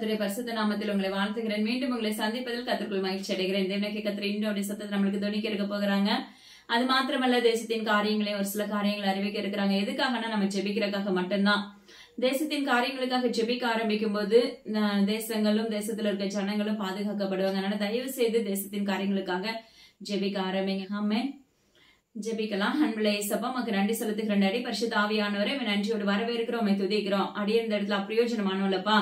கர்த்தருடைய பரிசுத்த நாமத்தில் உங்களை வாழ்த்துகிறேன். மீண்டும் உங்களை சந்திப்பதில் கர்த்தருக்குள் மகிழ்ச்சி அடைகிறேன். தேவனுடைய கர்த்தர் இன்னொரு சத்தத்தை நம்மளுக்கு துணிக்க இருக்க போகிறாங்க. அது மாத்திரமல்ல, தேசத்தின் காரியங்களையும் ஒரு சில காரியங்களை அறிவிக்க இருக்கிறாங்க. எதுக்காகனா நம்ம ஜெபிக்கிறதுக்காக மட்டும்தான். தேசத்தின் காரியங்களுக்காக ஜெபிக்க ஆரம்பிக்கும் போது தேசங்களும் தேசத்துல இருக்க ஜனங்களும் பாதுகாக்கப்படுவாங்க. அதனால தயவு செய்து தேசத்தின் காரியங்களுக்காக ஜெபிக்க ஆரம்பிங்க. ஆமென். ஜெபிக்கலாம். அன்புள்ள இயேசப்பா, உமக்கு நன்றி செலுத்துகிறேன். அடி பரிசுத்த ஆவியானவரே, நன்றியோடு வரவேற்கிறோம், துதிக்கிறோம். அடியே இந்த இடத்துல அப்பிரயோஜனமானோம்லப்பா.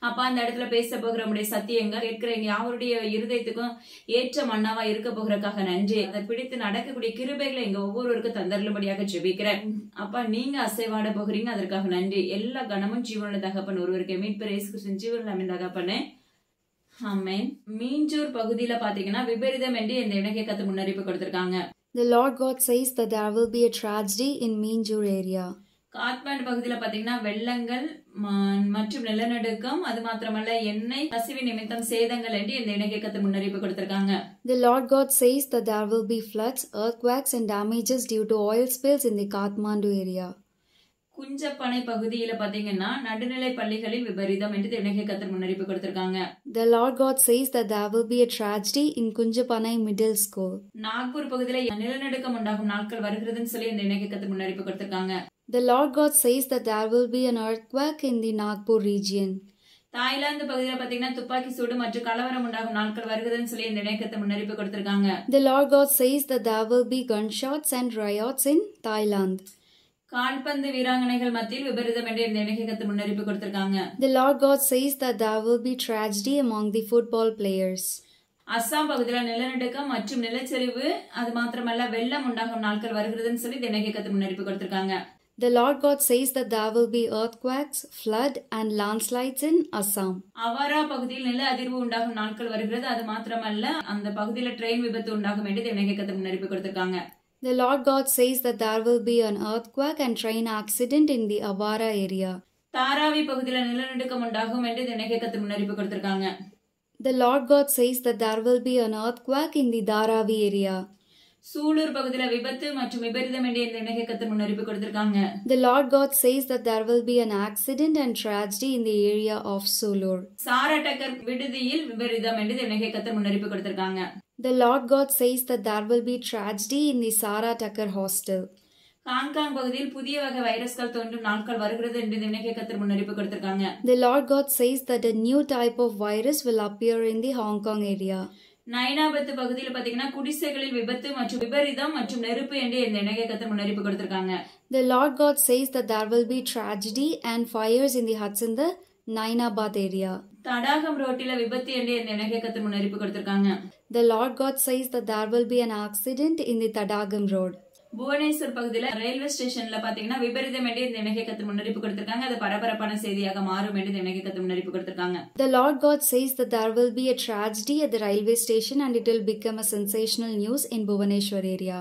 அப்பா, அந்த இடத்துல பேச போகிற உடைய சத்தியங்க கேட்கிற யாருடைய இருதயத்துக்கும் ஏற்ற மண்ணாவா இருக்க போகிறதுக்காக நன்றி. அதை பிடித்து நடக்கக்கூடிய கிருபைகளை எங்க ஒவ்வொருவருக்கும் தந்தருளும்படியாக ஜெபிக்கிறேன். அப்பா, நீங்க அசைவாட போகிறீங்க, அதற்காக நன்றி. எல்லா கனமும் ஜீவனுள்ள தகப்பன் ஒருவருக்கு மீட்பர் இயேசு கிறிஸ்துவின் ஜீவனுள்ள தகப்பனே, ஆமென். மீஞ்சூர் பகுதியில பாத்தீங்கன்னா விபரீதம் என்று இந்த இணக்கை கத்து முன்னறிப்பு கொடுத்திருக்காங்க. The Lord God says that there will be a tragedy in Minjur area. Kathmandu பகுதியில பாத்தீங்கன்னா வெள்ளங்கள் மற்றும் நிலநடுக்கம், அது மாத்திரமல்ல எண்ணெய் கசிவு நிமித்தம் சேதங்கள் என்று இந்த இணக்கை கத்து முன்னறிப்பு கொடுத்திருக்காங்க. The Lord God says that there will be floods, earthquakes and damages due to oil spills in the Kathmandu area. குஞ்சப்பனை பகுதியில பாத்தீங்கன்னா நடுநிலை பள்ளிகளில் விபரீதம் என்று இணக்கை கத்து முன்னறிப்பு கொடுத்திருக்காங்க. The Lord God says that there will be a tragedy in Kunjapanai Middle School. Nagpur பகுதியில நிலநடுக்கம் உண்டாகும் நாட்கள் வருகிறதுன்னு சொல்லி இந்த இணக்கை கத்து முன்னறிப்பு கொடுத்திருக்காங்க. The Lord God says that there will be an earthquake in the Nagpur region. Thailand பகுதியில பாத்தீங்கன்னா துப்பாக்கி சூடு மற்றும் கலவரம் உண்டாகும் நாட்கள் வருகிறதுன்னு சொல்லி இந்த இணக்கத்தை முன்னறிப்பு கொடுத்திருக்காங்க. The Lord God says that there will be gunshots and riots in Thailand. கால்பந்து வீராங்கனைகள் மத்தியில் விபரீதம் என்று இந்த இணக்கை கத்து முன்னறிப்பு கொடுத்திருக்காங்க. The Lord God says that there will be tragedy among the football players. Assam பகுதியில நிலநடுக்கம் மற்றும் நிலச்சரிவு, அது மாத்திரமல்ல வெள்ளம் உண்டாகும் நாட்கள் வருகிறதுன்னு சொல்லி இணக்கை கத்து முன்னறிப்பு கொடுத்திருக்காங்க. The Lord God says that there will be earthquakes, flood and landslides in Assam. அவாரா பகுதியில் நில அதிர்வு உண்டாகும் நாட்கள் வருகிறது, அது மாத்திரமல்ல அந்த பகுதியில ட்ரெயின் விபத்து உண்டாகும் என்று இணக்கை கத்து முன்னறிப்பு கொடுத்திருக்காங்க. The Lord God says that there will be an earthquake and train accident in the Avara area. Dharavi பகுதியில நிலநடுக்கம் உண்டாகும் என்று இணக்கை கத்து முன்னறிப்பு கொடுத்திருக்காங்க. The Lord God says that there will be an earthquake in the Dharavi area. Sulur பகுதியில விபத்து மற்றும் விபரீதம் என்று இந்த இணக்கை கத்து முன்னறிப்பு கொடுத்திருக்காங்க. The Lord God says that there will be an accident and tragedy in the area of Sulur. சாரா டக்கர் விடுதியில் விபரீதம் என்று இணக்கை கத்து முன்னறிப்பு கொடுத்திருக்காங்க. The Lord God says that there will be tragedy in the Sarah Tucker hostel. Hong Kong பகுதியில் புதிய வகை வைரஸ்கள் தோன்றும் நாட்கள் வருகிறது என்று இணக்கை கத்து முன்னறிப்பு கொடுத்திருக்காங்க. The Lord God says that a new type of virus will appear in the Hong Kong area. நைனாபத்து பகுதியில் பாத்தீங்கன்னா குடிசைகளில் விபத்து மற்றும் விபரீதம் மற்றும் நெருப்பு என்று இந்த இணக்கை கத்து முன்னறிப்பு கொடுத்திருக்காங்க. The Lord God says that there will be tragedy and fires in the huts in the Nainabad area. தடாகம் ரோட்டில விபத்து என்று இந்த இணக்கை கத்து முன்னறிப்பு கொடுத்திருக்காங்க. The Lord God says that there will be an accident in the Tadagam road. Bhubaneswar பகுதியில railway ஸ்டேஷன்ல பாத்தீங்கன்னா விபரீதம் என்று இந்த இணக்கை கத்து முன்னறிப்பு கொடுத்திருக்காங்க. அது பரபரப்பான செய்தியாக மாறும் என்று இந்த இணக்கை கத்து முன்னறிப்பு கொடுத்திருக்காங்க. The Lord God says that there will be a tragedy at the railway station and it will become a sensational news in Bhubaneswar area.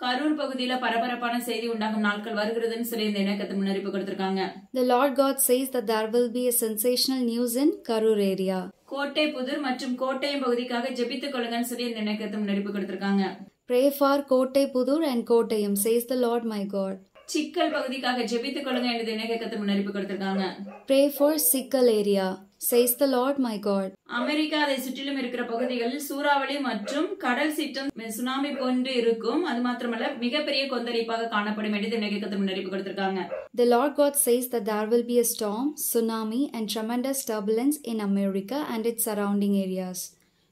Karur பகுதியில பரபரப்பான செய்தி உண்டாகும் நாட்கள் வருகிறதுன்னு சொல்லி இந்த இணக்கத்தை முன்னறிப்பு கொடுத்திருக்காங்க. The Lord God says that there will be a sensational news in Karur area. கோட்டை புதூர் மற்றும் கோட்டையம் பகுதிக்காக ஜெபித்துக் கொள்ளுங்கன்னு சொல்லி இந்த இணக்கத்தை முன்னறிப்பு கொடுத்திருக்காங்க. Pray for Kottai Pudur and Kottayam, says the Lord my God. சிக்கல் பகுதிக்காக ஜெபித்துக் கொள்ளுங்க என்று இணக்கத்தை முன்னறிப்பு கொடுத்திருக்காங்க. Pray for Sikkal area, says the Lord my God. America அதை சுற்றிலும் இருக்கிற பகுதிகளில் சூறாவளி மற்றும் கடல் சீற்றம் சுனாமி போன்று இருக்கும், அது மாத்திரமல்ல மிகப்பெரிய கொந்தளிப்பாக காணப்படும் என்று இணக்கத்தை முன்னறிப்பு கொடுத்திருக்காங்க. The Lord God says that there will be a storm, tsunami and tremendous turbulence in America and its surrounding areas.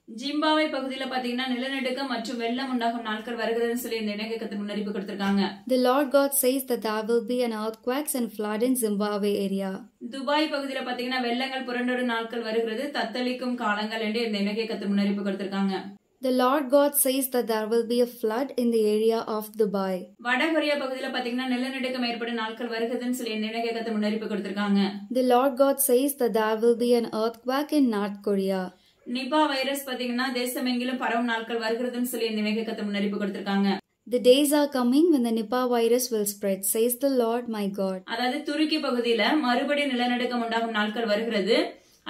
Zimbabwe பகுதியில பாத்தீங்கன்னா நிலநடுக்கம் மற்றும் வெள்ளம் உண்டாகும் நாட்கள் வருகிறதுன்னு சொல்லி இந்த இணக்கத்தை முன்னறிப்பு கொடுத்திருக்காங்க. The Lord God says that there will be an earthquakes and flood in Zimbabwe area. Dubai பகுதியில பாத்தீங்கன்னா வெள்ளங்கள் புரண்டோடும் நாட்கள் வருகிறது, தத்தளிக்கும் காலங்கள் என்று இந்த இணக்கத்தை முன்னறிப்பு கொடுத்திருக்காங்க. The Lord God says that there will be a flood in the area of Dubai. வடகொரியா பகுதியில பாத்தீங்கன்னா நிலநடுக்கம் ஏற்படும் நாட்கள் வருகிறதுன்னு சொல்லி இந்த இணக்கத்தை முன்னறிப்பு கொடுத்திருக்காங்க. The Lord God says that there will be an earthquake in North Korea. Nipah virus பாத்தீங்கன்னா தேசமெங்கிலும் பரவும் நாட்கள் வருகிறதுன்னு சொல்லி இந்த இணக்கத்தை முன்னறிப்பு கொடுத்திருக்காங்க. The days are coming when the Nipah virus will spread, says the Lord my God. அதாவது துருக்கி பகுதியில மறுபடியும் நிலநடுக்கம் உண்டாகும் நாட்கள் வருகிறது,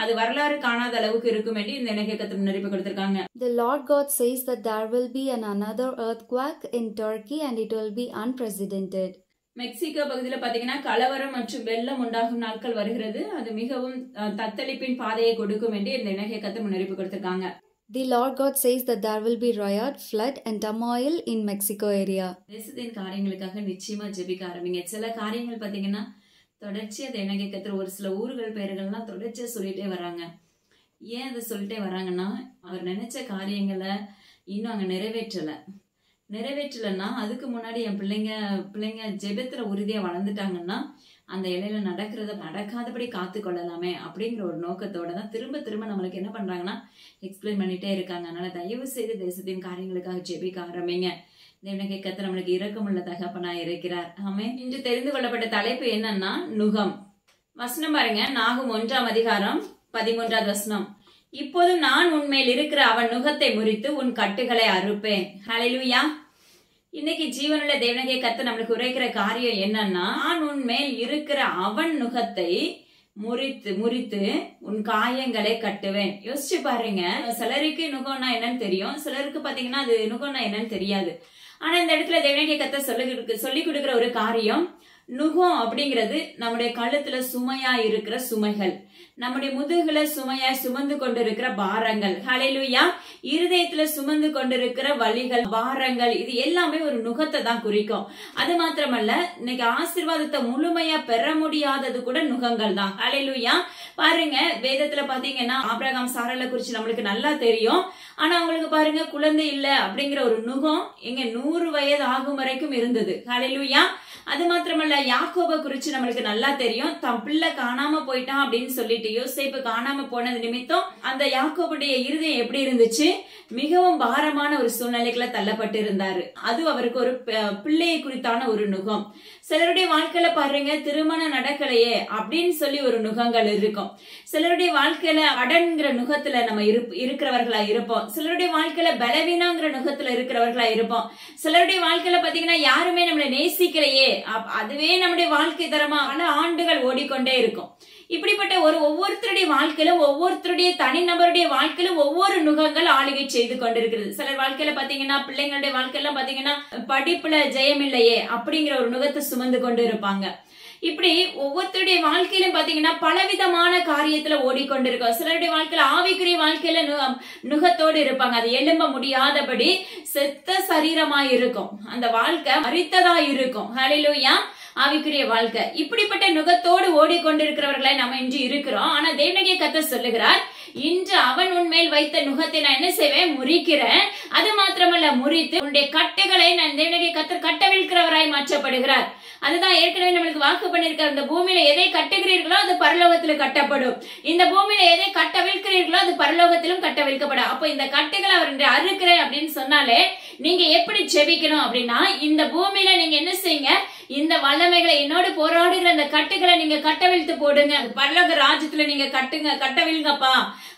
அது வரலாறு காணாத அளவுக்கு இருக்கும் என்று இந்த இணக்கத்தை முன்னறிப்பு கொடுத்திருக்காங்க. The Lord God says that there will be another earthquake in Turkey and it will be unprecedented. Mexico பகுதியில பாத்தீங்கன்னா கலவரம் மற்றும் வெள்ளம் உண்டாகும் நாட்கள் வருகிறது. அது மிகவும் தத்தளிப்பின் பாதையை கொடுக்கும் என்று இந்த இலங்கை கர்த்தர் முன்னறிவிப்பு கொடுத்திருக்காங்க. The Lord God says that there will be riot, flood and turmoil in Mexico area. தேசத்தின் காரியங்களுக்காக நிச்சயமா ஜெபிக்க ஆரம்பிங்க. சில காரியங்கள் பாத்தீங்கன்னா தொடர்ச்சியா அந்த இலங்கை கர்த்தர் ஒரு சில ஊர்கள் பெயர்கள்லாம் தொடர்ச்சியா சொல்லிட்டே வராங்க. ஏன் அதை சொல்லிட்டே வராங்கன்னா, அவர் நினைச்ச காரியங்களை இன்னும் அங்க நிறைவேற்றலைன்னா அதுக்கு முன்னாடி என் பிள்ளைங்க ஜெபத்துல உறுதியா வளர்ந்துட்டாங்கன்னா அந்த இலையில நடக்காதபடி காத்து கொள்ளலாமே அப்படிங்கிற ஒரு நோக்கத்தோட தான் திரும்ப நம்மளுக்கு என்ன பண்றாங்கன்னா எக்ஸ்பிளைன் பண்ணிட்டே இருக்காங்க. அதனால தயவு செய்து தேசத்தின் காரியங்களுக்காக ஜெபிக்க ஆரம்பிங்க. தேவனுடைய கர்த்தர் நம்மளுக்கு இரக்கமுள்ள தகப்பனா இருக்கிறார். ஆமென். இன்று தெரிந்து கொள்ளப்பட்ட தலைப்பு என்னன்னா நுகம். வசனம் பாருங்க, நாகும் 1ஆம் அதிகாரம் 13வது வசனம். இப்போது நான் உன்மேல் இருக்கிற அவன் நுகத்தை முறித்து உன் கட்டுகளை அறுப்பேன். ஹல்லேலூயா. இன்னைக்கு ஜீவனுள்ள தேவனுடைய கர்த்தர் நம்மளுக்கு உரைக்கிற காரியம் என்னன்னா, நான் உன்மேல் இருக்கிற அவன் நுகத்தை முறித்து உன் காயங்களை கட்டுவேன். யோசிச்சு பாருங்க, சிலருக்கு நுகம்னா என்னன்னு தெரியும், சிலருக்கு பாத்தீங்கன்னா அது நுகம்னா என்னன்னு தெரியாது. ஆனா இந்த இடத்துல தேவனுடைய கர்த்தர் சொல்லி கொடுக்கிற ஒரு காரியம், நுகம் அப்படிங்கிறது நம்முடைய கழுத்துல சுமையா இருக்கிற சுமைகள், நம்முடைய முதுகுல சுமையா சுமந்து கொண்டிருக்கிற பாரங்கள். ஹல்லேலூயா. இருதயத்துல சுமந்து கொண்டிருக்கிற வலிகள், பாரங்கள், இது எல்லாமே ஒரு நுகத்தை தான் குறிக்கும். அது மாத்திரமல்ல, இன்னைக்கு ஆசீர்வாதத்தை முழுமையா பெற முடியாதது கூட நுகங்கள் தான். ஹல்லேலூயா. பாருங்க, வேதத்துல பாத்தீங்கன்னா ஆபிரகாம் சாராளை குறிச்சு நம்மளுக்கு நல்லா தெரியும். ஆனா அவங்களுக்கு பாருங்க குழந்தை இல்ல அப்படிங்கிற ஒரு நுகம் எங்க 100 வயது ஆகும் வரைக்கும் இருந்தது. ஹல்லேலூயா. அது மாத்திரமல்ல, யாக்கோபை குறிச்சு நம்மளுக்கு நல்லா தெரியும். தம் பிள்ளை காணாம போயிட்டான் அப்படின்னு சொல்லிட்டு யோசேப்பு காணாம போனது நிமித்தம் அந்த யாக்கோபுடைய இருதயம் எப்படி இருந்துச்சு, மிகவும் பாரமான ஒரு சூழ்நிலைக்குள்ள தள்ளப்பட்டு இருந்தாரு. அது அவருக்கு ஒரு பிள்ளையை குறித்தான ஒரு நுகம். சிலருடைய வாழ்க்கையில பாருங்க, திருமணம் நடக்கலையே அப்படின்னு சொல்லி ஒரு நுகங்கள் இருக்கும். சிலருடைய வாழ்க்கையில அடன்கிற நுகத்துல நம்ம இருக்கிறவர்களா இருப்போம். சிலருடைய வாழ்க்கையில பலவீனங்கிற நுகத்துல இருக்கிறவர்களா இருப்போம். சிலருடைய வாழ்க்கையில பாத்தீங்கன்னா யாருமே நம்மளை நேசிக்கலையே, அதுவே நம்முடைய வாழ்க்கை தரமா பல ஆண்டுகள் ஓடிக்கொண்டே இருக்கும். இப்படிப்பட்ட ஒவ்வொருத்தருடைய வாழ்க்கையிலும் ஒவ்வொருத்தருடைய தனிநபருடைய வாழ்க்கையிலும் ஒவ்வொரு நுகங்கள் ஆளுகை செய்து கொண்டிருக்கிறது. சிலர் வாழ்க்கையில பாத்தீங்கன்னா பிள்ளைங்களுடைய வாழ்க்கையில பாத்தீங்கன்னா படிப்புல ஜெயம் இல்லையே அப்படிங்கிற ஒரு நுகத்தை சுமந்து கொண்டு இருப்பாங்க. இப்படி ஒவ்வொருத்தருடைய வாழ்க்கையிலும் பாத்தீங்கன்னா பலவிதமான காரியத்துல ஓடிக்கொண்டிருக்கும். சிலருடைய வாழ்க்கையில ஆவிக்குரிய வாழ்க்கையில நுகத்தோடு இருப்பாங்க. அது எழும்ப முடியாதபடி செத்த சரீரமா இருக்கும், அந்த வாழ்க்கை மரித்ததா இருக்கும். ஹல்லேலூயா. ஆவிக்குரிய வாழ்க்கை இப்படிப்பட்ட நுகத்தோடு ஓடிக்கொண்டிருக்கிறவர்களை நம்ம இன்று இருக்கிறோம். ஆனா தேவனுடைய கர்த்தர் சொல்லுகிறார், இன்று அவன் உன்மேல் வைத்த நுகத்தை நான் என்ன செய்வேன், முறிக்கிறேன். அது மாத்திரமல்ல, முறித்து உன்னுடைய கட்டுகளை நான் தேவனுடைய கர்த்தர் கட்டவிழ்க்கிறவராய் மாற்றப்படுகிறார். அதுதான் ஏற்கனவே நம்மளுக்கு வாக்கு பண்ணிருக்கார். இந்த பூமியில எதை கட்டுகிறீர்களோ அது பரலோகத்துல கட்டப்படும், இந்த பூமியில எதை கட்டவிழ்க்கிறீர்களோ அது பரலோகத்திலும் கட்டவிழ்க்கப்படும். அப்போ இந்த கட்டுகளை அவர் அறுக்கிறேன் அப்படின்னு சொன்னாலே நீங்க எப்படி ஜெபிக்கணும் அப்படின்னா, இந்த பூமியில நீங்க என்ன செய்யுங்க, இந்த வல்லமைகளை என்னோடு போராடுகிற அந்த கட்டுகளை நீங்க கட்டவிழ்த்து போடுங்க. பரலோக ராஜ்யத்துல நீங்க கட்டவிழ்ங்கப்பா.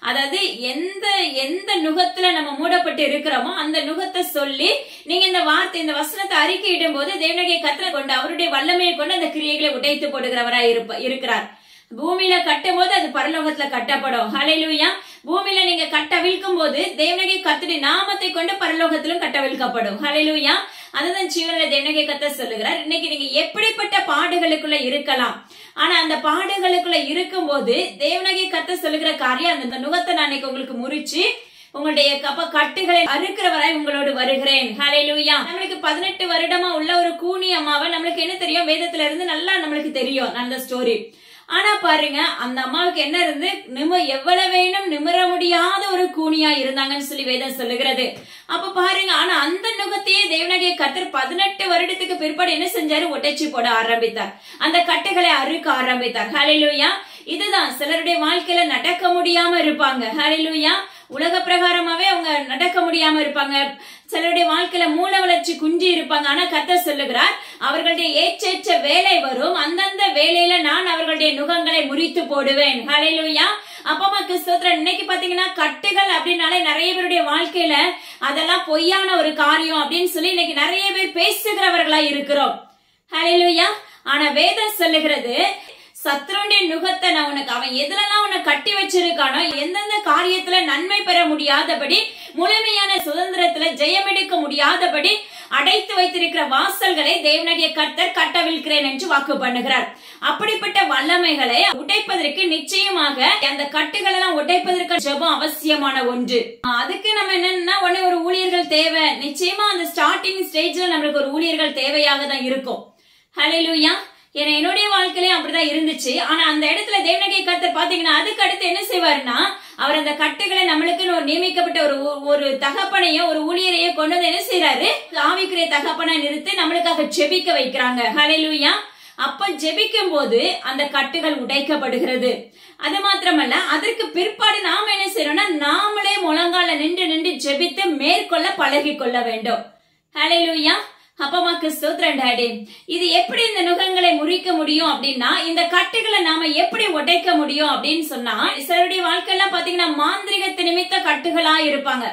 அதாவது எந்த நுகத்துல நம்ம மூடப்பட்டு இருக்கிறோமோ அந்த நுகத்தை சொல்லி நீங்க இந்த வார்த்தை இந்த வசனத்தை அறிக்கையிடும் போது தேவனுடைய கர்த்தரை கொண்டு அவருடைய வல்லமையை கொண்டு அந்த கிரியைகளை உடைத்து போடுகிறவராய் இருக்கிறார். பூமியில கட்டும் போது அது பரலோகத்துல கட்டப்படும். ஹல்லேலூயா. பூமியில நீங்க கட்டவிழ்க்கும் போது தேவனுடைய கர்த்தருடைய நாமத்தை கொண்டு பரலோகத்திலும் கட்டவிழ்க்கப்படும். ஹல்லேலூயா. அதுதான் ஜீவனுள்ள தேவனுடைய கர்த்தர் சொல்லுகிறார். இன்னைக்கு நீங்க எப்படிப்பட்ட பாடுகளுக்குள்ள இருக்கலாம், ஆனா அந்த பாடுகளுக்குள்ள இருக்கும் போது தேவனுடைய கர்த்தர் சொல்லுகிற காரியம், அந்த நுகத்தை நான் இன்னைக்கு உங்களுக்கு முறிச்சு உங்களுடைய கட்டுகளை அறுக்கிறவராய் உங்களோடு வருகிறேன். ஹல்லேலூயா. நம்மளுக்கு 18 வருடமா உள்ள ஒரு கூனி அம்மாவை நம்மளுக்கு என்ன தெரியும், வேதத்துல இருந்து நல்லா நம்மளுக்கு தெரியும் அந்த ஸ்டோரி. ஆனா பாருங்க, அந்த அம்மாவுக்கு என்ன இருந்து, எவ்வளவு வேணும் நிமிர முடியாத ஒரு கூனியா இருந்தாங்கன்னு சொல்லி வேதம் சொல்லுகிறது. அப்ப பாருங்க, ஆனா அந்த நுகத்தையே தேவனுடைய கர்த்தர் 18 வருடத்துக்கு பிற்பாடு என்ன செஞ்சாரு, ஒட்டச்சி போட ஆரம்பித்தார், அந்த கட்டுகளை அறுக்க ஆரம்பித்தார். ஹல்லேலூயா. இதுதான் சிலருடைய வாழ்க்கையில நடக்க முடியாம இருப்பாங்க. ஹல்லேலூயா. உலக பிரகாரமாவே அவங்க நடக்க முடியாம இருப்பாங்க. சிலருடைய வாழ்க்கையில மூல வளர்ச்சி குஞ்சி இருப்பாங்க. ஆனா கர்த்தர் சொல்லுகிறார், அவர்களுடைய ஏற்ற வேலை வரும், அந்தந்த வேலையில நான் அவர்களுடைய நுகங்களை முறித்து போடுவேன். ஹல்லேலூயா. அப்பமாக்கு ஸ்தோத்திரம். இன்னைக்கு பாத்தீங்கன்னா கட்டுகள் அப்படின்னாலே நிறைய பேருடைய வாழ்க்கையில அதெல்லாம் பொய்யான ஒரு காரியம் அப்படின்னு சொல்லி இன்னைக்கு நிறைய பேர் பேசுகிறவர்களா இருக்கிறோம். ஹல்லேலூயா. ஆனா வேதம் சொல்லுகிறது, சத்ருடைய நுகத்தை நான் உனக்கு, அவன் எதுலலாம் உன்னை கட்டி வச்சிருக்கானோ, எந்தெந்த காரியத்துல நன்மை பெற முடியாதபடி, முழுமையான சுதந்திரத்துல ஜெயமெடுக்க முடியாதபடி அடைத்து வைத்திருக்கிற வாசல்களை தேவனாகிய கர்த்தர் கட்டவிழ்க்கிறேன் என்று வாக்கு பண்ணுகிறார். அப்படிப்பட்ட வல்லமைகளை உடைப்பதற்கு நிச்சயமாக அந்த கட்டுகள் எல்லாம் உடைப்பதற்கு ஜெபம் அவசியமான ஒன்று. அதுக்கு நம்ம என்னன்னா, உடனே ஒரு ஊழியர்கள் தேவை. நிச்சயமா அந்த ஸ்டார்டிங் ஸ்டேஜ்ல நம்மளுக்கு ஒரு ஊழியர்கள் தேவையாக தான் இருக்கும். ஹல்லேலூயா. ஏன்னா என்னுடைய வாழ்க்கையிலே அப்படிதான் இருந்துச்சு. ஆனா அந்த இடத்துல தேவனாகிய கர்த்தர் பாத்தீங்கன்னா அதுக்கு அடுத்து என்ன செய்வாருன்னா, அவர் அந்த கட்டுகளை நம்மளுக்குன்னு ஒரு நியமிக்கப்பட்ட ஒரு தகப்பனையோ ஒரு ஊழியரையோ கொண்டு வந்து என்ன செய்யறாரு, ஆவிக்குரிய தகப்பனை நிறுத்தி நம்மளுக்காக ஜெபிக்க வைக்கிறாங்க. ஹல்லேலூயா. அப்ப ஜெபிக்கும் போது அந்த கட்டுகள் உடைக்கப்படுகிறது. அது மாத்திரமல்ல, அதற்கு பிற்பாடு நாம என்ன செய்யறோம்னா, நாமளே முழங்கால நின்று ஜெபித்து மேற்கொள்ள பழகி கொள்ள வேண்டும். ஹல்லேலூயா. அப்பமாக்கு ஸ்தோத்திரம் டாடி. இது எப்படி இந்த நுகங்களை முறிக்க முடியும் அப்படின்னா, இந்த கட்டுகளை நாம எப்படி உடைக்க முடியும் அப்படின்னு சொன்னா, சிலருடைய வாழ்க்கையெல்லாம் பாத்தீங்கன்னா மாந்திரிகத்து நிமித்த கட்டுகளா இருப்பாங்க.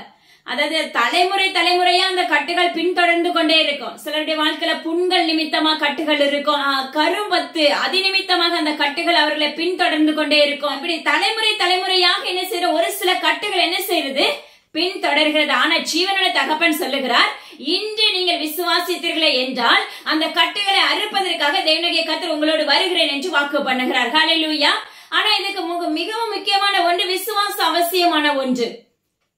அதாவது தலைமுறையா அந்த கட்டுகள் பின்தொடர்ந்து கொண்டே இருக்கும். சிலருடைய வாழ்க்கையில புண்கள் நிமித்தமா கட்டுகள் இருக்கும், கரும்பத்து அது நிமித்தமாக அந்த கட்டுகள் அவர்களை பின்தொடர்ந்து கொண்டே இருக்கும். இப்படி தலைமுறையாக என்ன செய்யற ஒரு சில கட்டுகள் என்ன செய்யறது, பின் தொடர்கிறது. ஆனா ஜீவனுடைய தகப்பன் சொல்லுகிறார், இன்று நீங்கள் விசுவாசித்தீர்களே என்றால் அந்த கட்டுகளை அறுப்பதற்காக தேவனாகிய கர்த்தர் உங்களோடு வருகிறேன் என்று வாக்கு பண்ணுகிறார். ஹல்லேலூயா. ஆனா இதுக்கு மிகவும் முக்கியமான ஒன்று, விசுவாசம் அவசியமான ஒன்று.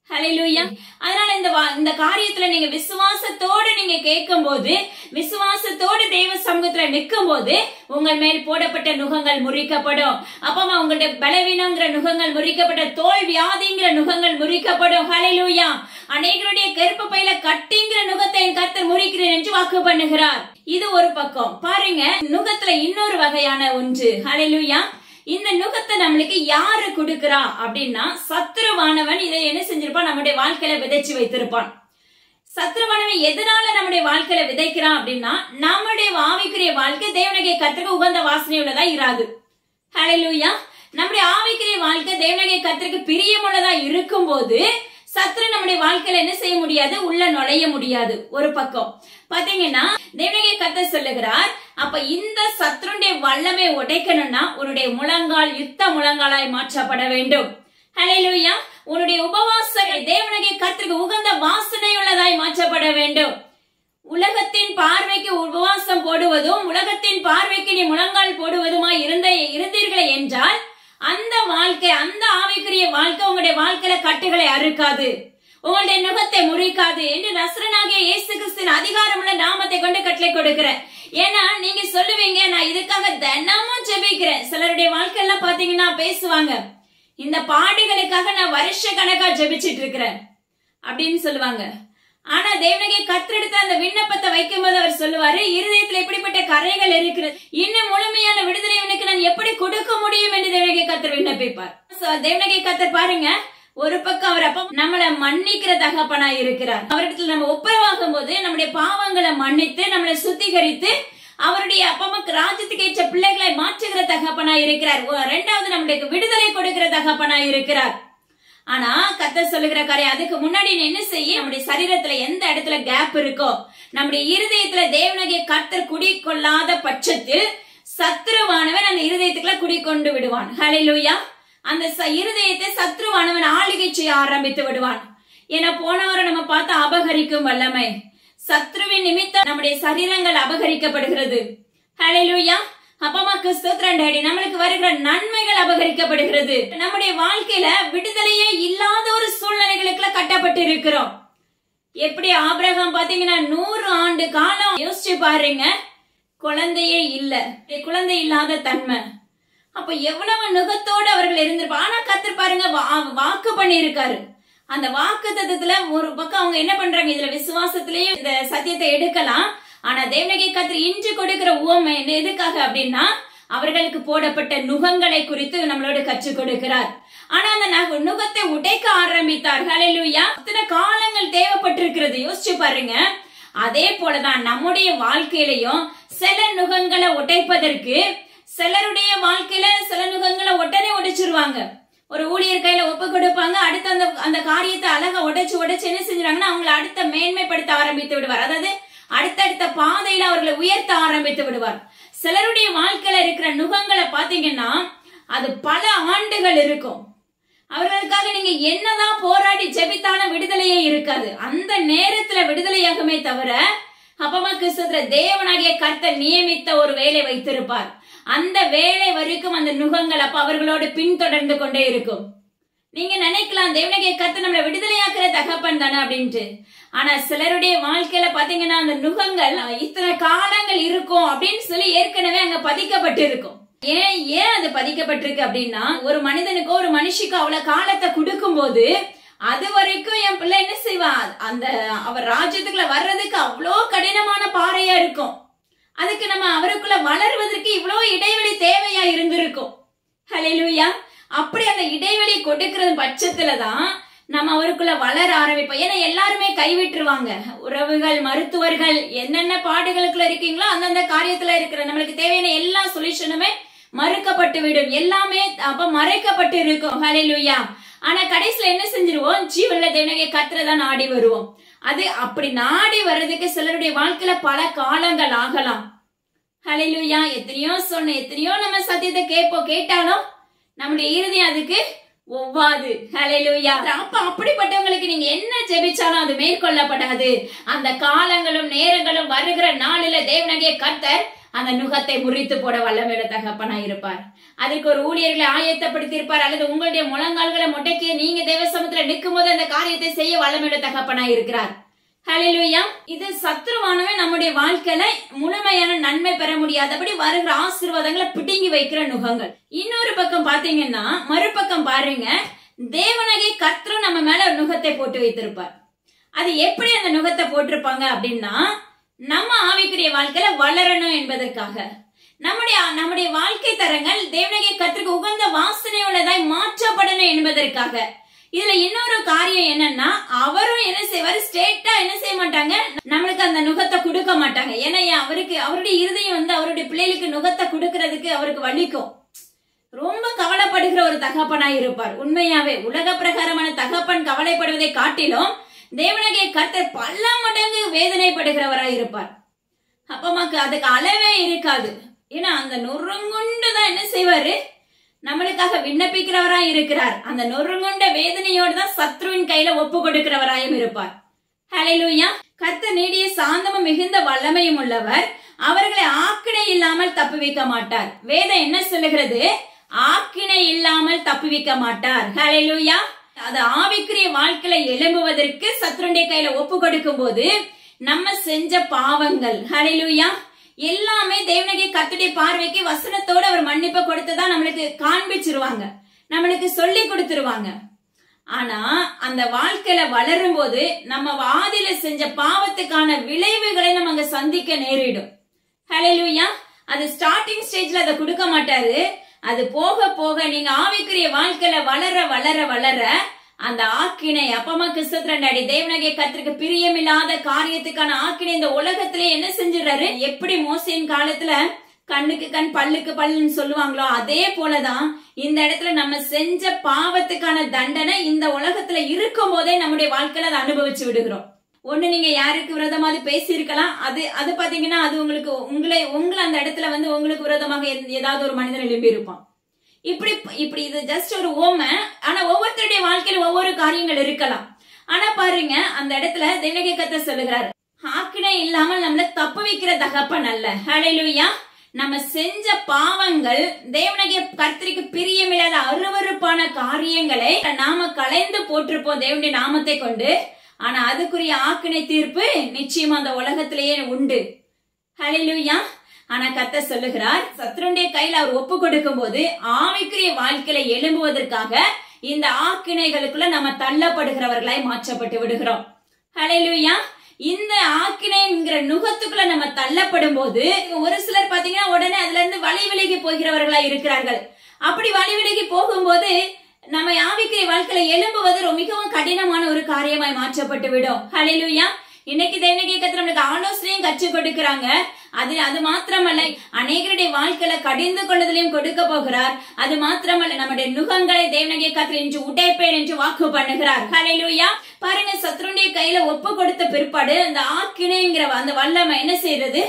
ஹல்லேலூயா. அதனால இந்த காரியத்துல நீங்க விசுவாசத்தோடு நீங்க கேட்கும் போது, விசுவாசத்தோடு தேவ சமூகத்துல நிற்கும் போது உங்கள் மேல் போடப்பட்ட நுகங்கள் முறிக்கப்படும். அப்பமா உங்களுடைய பலவீனங்கிற நுகங்கள் முறிக்கப்பட்ட, தோல் வியாதிங்கிற நுகங்கள் முறிக்கப்படும். ஹல்லேலூயா. அநேகருடைய கருப்பு பையில கட்டிங்கிற நுகத்தை என் கர்த்தர் முறிக்கிறேன் என்று வாக்கு பண்ணுகிறார். இது ஒரு பக்கம். பாருங்க, நுகத்துல இன்னொரு வகையான ஒன்று. ஹல்லேலூயா. இந்த நுகத்தை நம்மளுக்கு யாரு கொடுக்கிறா அப்படின்னா, சத்ருவானவன் இதை என்ன செஞ்சிருப்பான், நம்முடைய வாழ்க்கையில விதைச்சு வைத்திருப்பான். சத்ருவானவன் எதனால நம்முடைய வாழ்க்கையில விதைக்கிறான் அப்படின்னா, நம்முடைய ஆவிக்குரிய வாழ்க்கை தேவனாகிய கர்த்தருக்கு உகந்த வாசனை உள்ளதா இராது. ஹல்லேலூயா. நம்முடைய ஆவிக்குரிய வாழ்க்கை தேவனாகிய கர்த்தருக்கு பிரியமுள்ளதா இருக்கும் போது சத்ரு நம்முடைய வாழ்க்கையில என்ன செய்ய முடியாது, உள்ள நுழைய முடியாது. ஒரு பக்கம் பாத்தீங்கன்னா தேவனாகிய கர்த்தர் சொல்லுகிறார், அப்ப இந்த சத்ருடைய வல்லமை உடைக்கணும்னா உன்னுடைய முழங்கால் யுத்த முழங்காலாய் மாற்றப்பட வேண்டும். ஹல்லேலூயா. உன்னுடைய உபவாசம் தேவனாகிய கர்த்தருக்கு உகந்த வாசனை உள்ளதாய் மாற்றப்பட வேண்டும். உலகத்தின் பார்வைக்கு உபவாசம் போடுவதும் உலகத்தின் பார்வைக்கு நீ முழங்கால் போடுவதுமா இருந்தீர்களே என்றால் அந்த வாழ்க்கை, அந்த ஆவிக்குரிய வாழ்க்கை உங்களுடைய வாழ்க்கையில கட்டுகளை அறுக்காது, உங்களுடைய நுகத்தை முறிக்காது என்று நசரேயனாகிய இயேசு கிறிஸ்துவின் அதிகாரமுள்ள நாமத்தை கொண்டு கட்டளை கொடுக்கிறேன். ஏன்னா நீங்க சொல்லுவீங்க, நான் இதுக்காக தினமும் ஜெபிக்கிறேன். சிலருடைய வாழ்க்கையில பாத்தீங்கன்னா பேசுவாங்க, இந்த பாடுகளுக்காக நான் வருஷ கணக்கா ஜெபிச்சிட்டு இருக்கிறேன் அப்படின்னு சொல்லுவாங்க. ஆனா தேவனாகிய கர்த்தர் எடுத்த அந்த விண்ணப்பத்தை வைக்கும் போது அவர் சொல்லுவாரு, இருதயத்துல எப்படிப்பட்ட கரைகள் இருக்கிறது, இன்னும் முழுமையான விடுதலை உனக்கு நான் எப்படி கொடுக்க முடியும் என்று தேவனாகிய கர்த்தர் விண்ணப்பிப்பார். தேவனாகிய கர்த்தர் பாருங்க, ஒரு பக்கம் அவர் அப்ப நம்மளை மன்னிக்கிற தகப்பனா இருக்கிறார். அவரிடத்துல நம்ம ஒப்புரவாகும் போது நம்முடைய பாவங்களை மன்னித்து நம்மளை சுத்திகரித்து அவருடைய அப்பமக்கு ராஜ்யத்துக்கு ஏற்ற பிள்ளைகளை மாற்றுகிற தகப்பனா இருக்கிறார். இரண்டாவது நம்முடைய விடுதலை கொடுக்கிற தகப்பனா இருக்கிறார். ஆனா கர்த்தர் சொல்லுகிற காரியம், அதுக்கு முன்னாடி என்ன செய்ய, நம்முடைய சரீரத்துல எந்த இடத்துல கேப் இருக்கோ, நம்முடைய இருதயத்துல தேவனாகிய கர்த்தர் குடிக்கொள்ளாத பட்சத்தில் சத்ருவானவன் அந்த இருதயத்துக்குள்ள குடிக்கொண்டு விடுவான். ஹல்லேலூயா. அந்த இருதயத்தை சத்ருவானவன் ஆளுகை செய்ய ஆரம்பித்து விடுவான். ஏன்னா போன வாரம் நம்ம பார்த்த அபகரிக்கும் வல்லமை, சத்ருவின் நிமித்தம் நம்முடைய சரீரங்கள் அபகரிக்கப்படுகிறது. ஹல்லேலூயா. அப்பமாக்கு ஸ்தோத்திரம் டாடி. நம்மளுக்கு வருகிற நன்மைகள் அபகரிக்கப்படுகிறது. நம்முடைய வாழ்க்கையில விடுதலையே இல்லாத ஒரு சூழ்நிலைகளுக்குள்ள கட்டப்பட்டு இருக்கிறோம். எப்படி ஆபிரகாம் பாத்தீங்கன்னா 100 ஆண்டு காலம் யோசிச்சு பாருங்க, குழந்தையே இல்ல, குழந்தை இல்லாத தன்மை. அப்ப எவ்வளவு நுகத்தோடு அவர்கள் இருந்திருப்பாங்க. ஆனா கர்த்தர் பாருங்க வாக்கு பண்ணி இருக்காரு. அந்த வாக்கு தத்துவத்துல ஒரு பக்கம் அவங்க என்ன பண்றாங்க, இதுல விசுவாசத்திலேயே இந்த சத்தியத்தை எடுக்கலாம். ஆனா தேவனாகிய கர்த்தர் இன்று கொடுக்கிற உவமை எதுக்காக அப்படின்னா, அவர்களுக்கு போடப்பட்ட நுகங்களை குறித்து நம்மளோட கற்றுக் கொடுக்கிறார். ஆனா அந்த நுகத்தை உடைக்க ஆரம்பித்தார். ஹல்லேலூயா. அத்தனை காலங்கள் தேவைப்பட்டிருக்கிறது. யோசிச்சு பாருங்க. அதே போலதான் நம்முடைய வாழ்க்கையிலையும் சில நுகங்களை உடைப்பதற்கு, சிலருடைய வாழ்க்கையில சில நுகங்களை உடனே உடைச்சிருவாங்க. ஒரு ஊழியர் கையில ஒப்பு கொடுப்பாங்க, அடுத்த அந்த காரியத்தை அழகா உடைச்சு என்ன செஞ்சாங்கன்னா அவங்களை அடுத்த மேன்மைப்படுத்த ஆரம்பித்து விடுவார். அதாவது அடுத்தடுத்த பாதையில அவர்களை உயர்த்த ஆரம்பித்து விடுவார். சிலருடைய வாழ்க்கையில இருக்கிற நுகங்களை பாத்தீங்கன்னா அது பல ஆண்டுகள் இருக்கும். அவர்களுக்காக நீங்க என்னதான் போராடி ஜெபித்தாலும் விடுதலையே இருக்காது. அந்த நேரத்துல விடுதலையாகமே தவிர அப்பமா கிறிஸ்துவ தேவனாகிய கர்த்தர் நியமித்த ஒரு வேலை வைத்திருப்பார். அந்த வேலை வரைக்கும் அந்த நுகங்கள் அப்ப அவர்களோடு பின்தொடர்ந்து கொண்டே இருக்கும். நீங்க நினைக்கலாம் தேவனாகிய கர்த்தர் நம்மளை விடுதலையாக்குற தகப்பன் தானே அப்படின்ட்டு. ஆனா சிலருடைய வாழ்க்கையில பாத்தீங்கன்னா அந்த நுகங்கள் இத்தனை காலங்கள் இருக்கும் அப்படின்னு சொல்லி ஏற்கனவே அங்க பதிக்கப்பட்டு இருக்கும். ஏன் அது பதிக்கப்பட்டிருக்கு அப்படின்னா, ஒரு மனிதனுக்கோ ஒரு மனுஷிக்கோ அவ்வளவு காலத்தை கொடுக்கும் போது அது வரைக்கும் என் பிள்ளை என்ன செய்வா, அந்த அவர் ராஜ்யத்துக்குள்ள வர்றதுக்கு அவ்வளோ கடினமான பாறையா இருக்கும். அதுக்கு நம்ம அவருக்குள்ள வளர்வதற்கு இவ்வளோ இடைவெளி தேவையா இருந்திருக்கும். ஹல்லேலூயா. அப்படி அந்த இடைவெளி கொடுக்கறது பட்சத்துலதான் நம்ம அவருக்குள்ள வளர ஆரம்பிப்போம். ஏன்னா எல்லாருமே கைவிட்டுருவாங்க. உறவுகள், மருத்துவர்கள், என்னென்ன பாடுகளுக்குள்ள இருக்கீங்களோ அந்தந்த காரியத்துல இருக்கிற நம்மளுக்கு தேவையான எல்லா சொல்யூஷனுமே மறுக்கப்பட்டு விடும். எல்லாமே அப்ப மறைக்கப்பட்டு இருக்கும். ஹல்லேலூயா. ஆனா கடைசியில என்ன செஞ்சிருவோம், ஜீவன்ல தேவனாகிய கர்த்தரை தான் நாடி வருவோம். அது அப்படி நாடி வர்றதுக்கு சிலருடைய வாழ்க்கையில பல காலங்கள் ஆகலாம். ஹல்லேலூயா. எத்தனையோ நம்ம சத்தியத்தை கேட்டாலும் நம்முடைய இருதயம் அதுக்கு ஒவ்வாது. ஹல்லேலூயா. அப்ப அப்படிப்பட்டவங்களுக்கு நீங்க என்ன ஜெபிச்சாலும் அது மேற்கொள்ளப்படாது. அந்த காலங்களும் நேரங்களும் வருகிற நாளில தேவனாகிய கர்த்தர் அந்த நுகத்தை முறித்து போட வல்லமையுள்ள தகப்பனா இருப்பார். அதுக்கு ஒரு ஊழியர்களை ஆயத்தப்படுத்தி இருப்பார். அல்லது உங்களுடைய முழங்கால்களை முடக்கி நீங்க தேவ சமூகத்துல நிற்கும் போது அந்த காரியத்தை செய்ய வல்லமையுள்ள தகப்பனா இருக்கிறார். ஹல்லேலூயா. இது சத்துருவானவன் நம்முடைய வாழ்க்கையில முழுமையான நன்மை பெற முடியாதபடி வருகிற ஆசீர்வாதங்களை பிடுங்கி வைக்கிற நுகங்கள். இன்னொரு பக்கம் பாத்தீங்கன்னா மறுபக்கம் பாருங்க, தேவனாகிய கர்த்தரும் நம்ம மேல நுகத்தை போட்டு வைத்திருப்பார். அது எப்படி அந்த நுகத்தை போட்டிருப்பாங்க அப்படின்னா, நம்ம ஆவிக்குரிய வாழ்க்கையில வளரணும் என்பதற்காக, நம்முடைய வாழ்க்கை தரங்கள் தேவனாகிய கர்த்தருக்கு உகந்த வாசனையுள்ளதாய் மாற்றப்படணும் என்பதற்காக. இதுல இன்னொரு காரியம் என்னன்னா, அவரும் என்ன செய்வாரு, ஸ்ட்ரெயிட்டா என்ன செய்ய மாட்டாங்க, நம்மளுக்கு அந்த நுகத்தை கொடுக்க மாட்டாங்க. ஏன்னா அவருடைய இருதயம் அவருடைய பிள்ளைகளுக்கு நுகத்தை கொடுக்கறதுக்கு அவருக்கு வலிக்கும். ரொம்ப கவலைப்படுகிற ஒரு தகப்பனா இருப்பார். உண்மையாவே உலக பிரகாரமான தகப்பன் கவலைப்படுவதை காட்டிலும் தேவனாகிய கர்த்தர் பல மடங்கு வேதனைப்படுகிறவராய் இருப்பார். அப்பமாக்கு அதுக்கு அளவே இருக்காது. ஏன்னா அந்த நொறுங்குண்டுதான் என்ன செய்வாரு, நம்மளுக்காக விண்ணப்பிக்கிறவராய் இருக்கிறார். அந்த நொறுங்குண்ட வேதனையோடு தான் சத்ருவின் கையில ஒப்பு கொடுக்கிறவராயும் இருப்பார். ஹல்லேலூயா. கர்த்தர் நீடிய சாந்தமும் மிகுந்த வல்லமையும் உள்ளவர். அவர்களை ஆக்கினை இல்லாமல் தப்புவிக்க மாட்டார். வேதம் என்ன சொல்லுகிறது, ஆக்கினை இல்லாமல் தப்புவிக்க மாட்டார். ஹல்லேலூயா. அது ஆவிக்குரிய வாழ்க்கையில எழும்புவதற்கு சத்ருடைய கையில ஒப்பு கொடுக்கும் போது நம்ம செஞ்ச பாவங்கள், ஹல்லேலூயா, எல்லாமே தேவனாகிய கர்த்தருடைய பார்வைக்கு வசனத்தோட அவர் மன்னிப்பை கொடுத்துதான் நம்மளுக்கு காண்பிச்சிருவாங்க, நம்மளுக்கு சொல்லி கொடுத்துருவாங்க. ஆனா அந்த வாழ்க்கையில வளரும் போது நம்ம ஆதியில செஞ்ச பாவத்துக்கான விளைவுகளை நம்ம அங்க சந்திக்க நேரிடும். ஹல்லேலூயா. அது ஸ்டார்டிங் ஸ்டேஜ்ல அதை கொடுக்க மாட்டாரு. அது போக போக நீங்க ஆவிக்குரிய வாழ்க்கையில வளர வளர வளர அந்த ஆக்கினை, அப்பமா கிறிஸ்துவ தேவனாகிய கர்த்தருக்கு பிரியமில்லாத காரியத்துக்கான ஆக்கினை இந்த உலகத்திலே என்ன செஞ்சிடறாரு. எப்படி மோசேயின் காலத்துல கண்ணுக்கு கண் பல்லுக்கு பல்லுன்னு சொல்லுவாங்களோ அதே போலதான் இந்த இடத்துல நம்ம செஞ்ச பாவத்துக்கான தண்டனை இந்த உலகத்துல இருக்கும் போதே நம்முடைய வாழ்க்கையில அதை அனுபவிச்சு விடுகிறோம். ஒண்ணு நீங்க யாருக்கு விரோதமாக பேசி இருக்கலாம், அது பாத்தீங்கன்னா அது உங்களை அந்த இடத்துல உங்களுக்கு விரோதமாக ஏதாவது ஒரு மனிதன் எழுப்பி இருப்பான். இப்படி இது ஜஸ்ட் ஒரு ஓமை. ஆனா ஒவ்வொருத்தருடைய வாழ்க்கையில ஒவ்வொரு காரியங்கள் இருக்கலாம். ஆனா பாருங்க, அந்த இடத்துல தேவனாகிய கர்த்தர் சொல்லுகிறார், ஆக்கினை இல்லாமல் நம்மள தப்பு வைக்கிற தகப்பன் அல்ல. ஹல்லேலூயா. நம்ம செஞ்ச பாவங்கள் தேவனாகிய கர்த்தருக்கு பிரியமில்லாத அருவருப்பான காரியங்களை நாம களைந்து போட்டிருப்போம் தேவனுடைய நாமத்தை கொண்டு. ஆனா அதுக்குரிய ஆக்கினை தீர்ப்பு நிச்சயமா அந்த உலகத்திலேயே உண்டு. ஹல்லேலூயா. ஆனா கர்த்தர் சொல்லுகிறார், சத்ருடைய கையில அவர் ஒப்பு கொடுக்கும் போது ஆவிக்குரிய வாழ்க்கையில எழும்புவதற்காக இந்த ஆக்கினைகளுக்குள்ள நம்ம தள்ளப்படுகிறவர்களாய் மாற்றப்பட்டு விடுகிறோம். ஹல்லேலூயா. இந்த ஆக்கினைங்கிற நுகத்துக்குள்ள நம்ம தள்ளப்படும் போது ஒரு சிலர் பாத்தீங்கன்னா உடனே அதுல இருந்து வழி விலகி போகிறவர்களா இருக்கிறார்கள். அப்படி வழி விலகி போகும்போது நம்ம ஆவிக்குரிய வாழ்க்கையில எழும்புவது மிகவும் கடினமான ஒரு காரியமாய் மாற்றப்பட்டு விடும். ஹல்லேலூயா. இன்னைக்கு தேவனாகிய கர்த்தர் நமக்கு ஆலோசனையும் கற்றுக் கொடுக்கிறாங்க. அது மாத்திரமல்ல, அநேகருடைய வாழ்க்கையில கடிந்து கொள்ளுதலையும் கொடுக்க போகிறார். அது மாத்திரமல்ல, நம்முடைய நுகங்களை தேவனாகிய கர்த்தர் இன்று உடைப்பேன் என்று வாக்கு பண்ணுகிறார். ஹல்லேலூயா. பாருங்க, சத்ருடைய கையில ஒப்பு கொடுத்த பிற்பாடு அந்த ஆக்கினைங்கிற அந்த வல்லமை என்ன செய்யறது?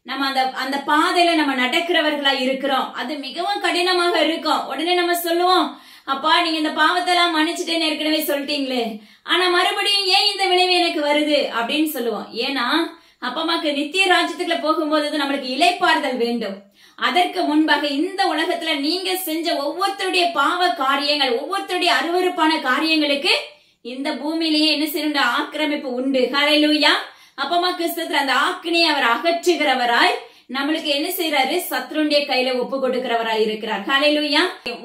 நம்ம அந்த பாதையில நம்ம நடக்கிறவர்களா இருக்கிறோம். அது மிகவும் கடினமாக இருக்கும். உடனே நம்ம சொல்லுவோம், அப்பா நீங்க இந்த பாவத்தை எல்லாம் மன்னிச்சுட்டேன்னு ஏற்கனவே சொல்லிட்டீங்களே, ஆனா மறுபடியும் ஏன் இந்த விளைவு எனக்கு வருது அப்படின்னு சொல்லுவோம். ஏன்னா அப்பா அம்மாக்கு நித்திய ராஜ்யத்துக்குள்ள போகும்போது நம்மளுக்கு இளைப்பாறுதல் வேண்டும். அதற்கு முன்பாக இந்த உலகத்துல நீங்க செஞ்ச ஒவ்வொருத்தருடைய பாவ காரியங்கள், ஒவ்வொருத்தருடைய அருவருப்பான காரியங்களுக்கு இந்த பூமியிலேயே என்ன செய்யணும்? ஆக்கிரமிப்பு உண்டு. ஹல்லேலூயா. அப்பமா கிறிஸ்துவர் அந்த ஆக்கினையை அவர் அகற்றுகிறவராய் நம்மளுக்கு என்ன செய்யறாரு? சத்ருடைய கையில ஒப்பு கொடுக்கிறவராய் இருக்கிறார். ஹல்லேலூயா.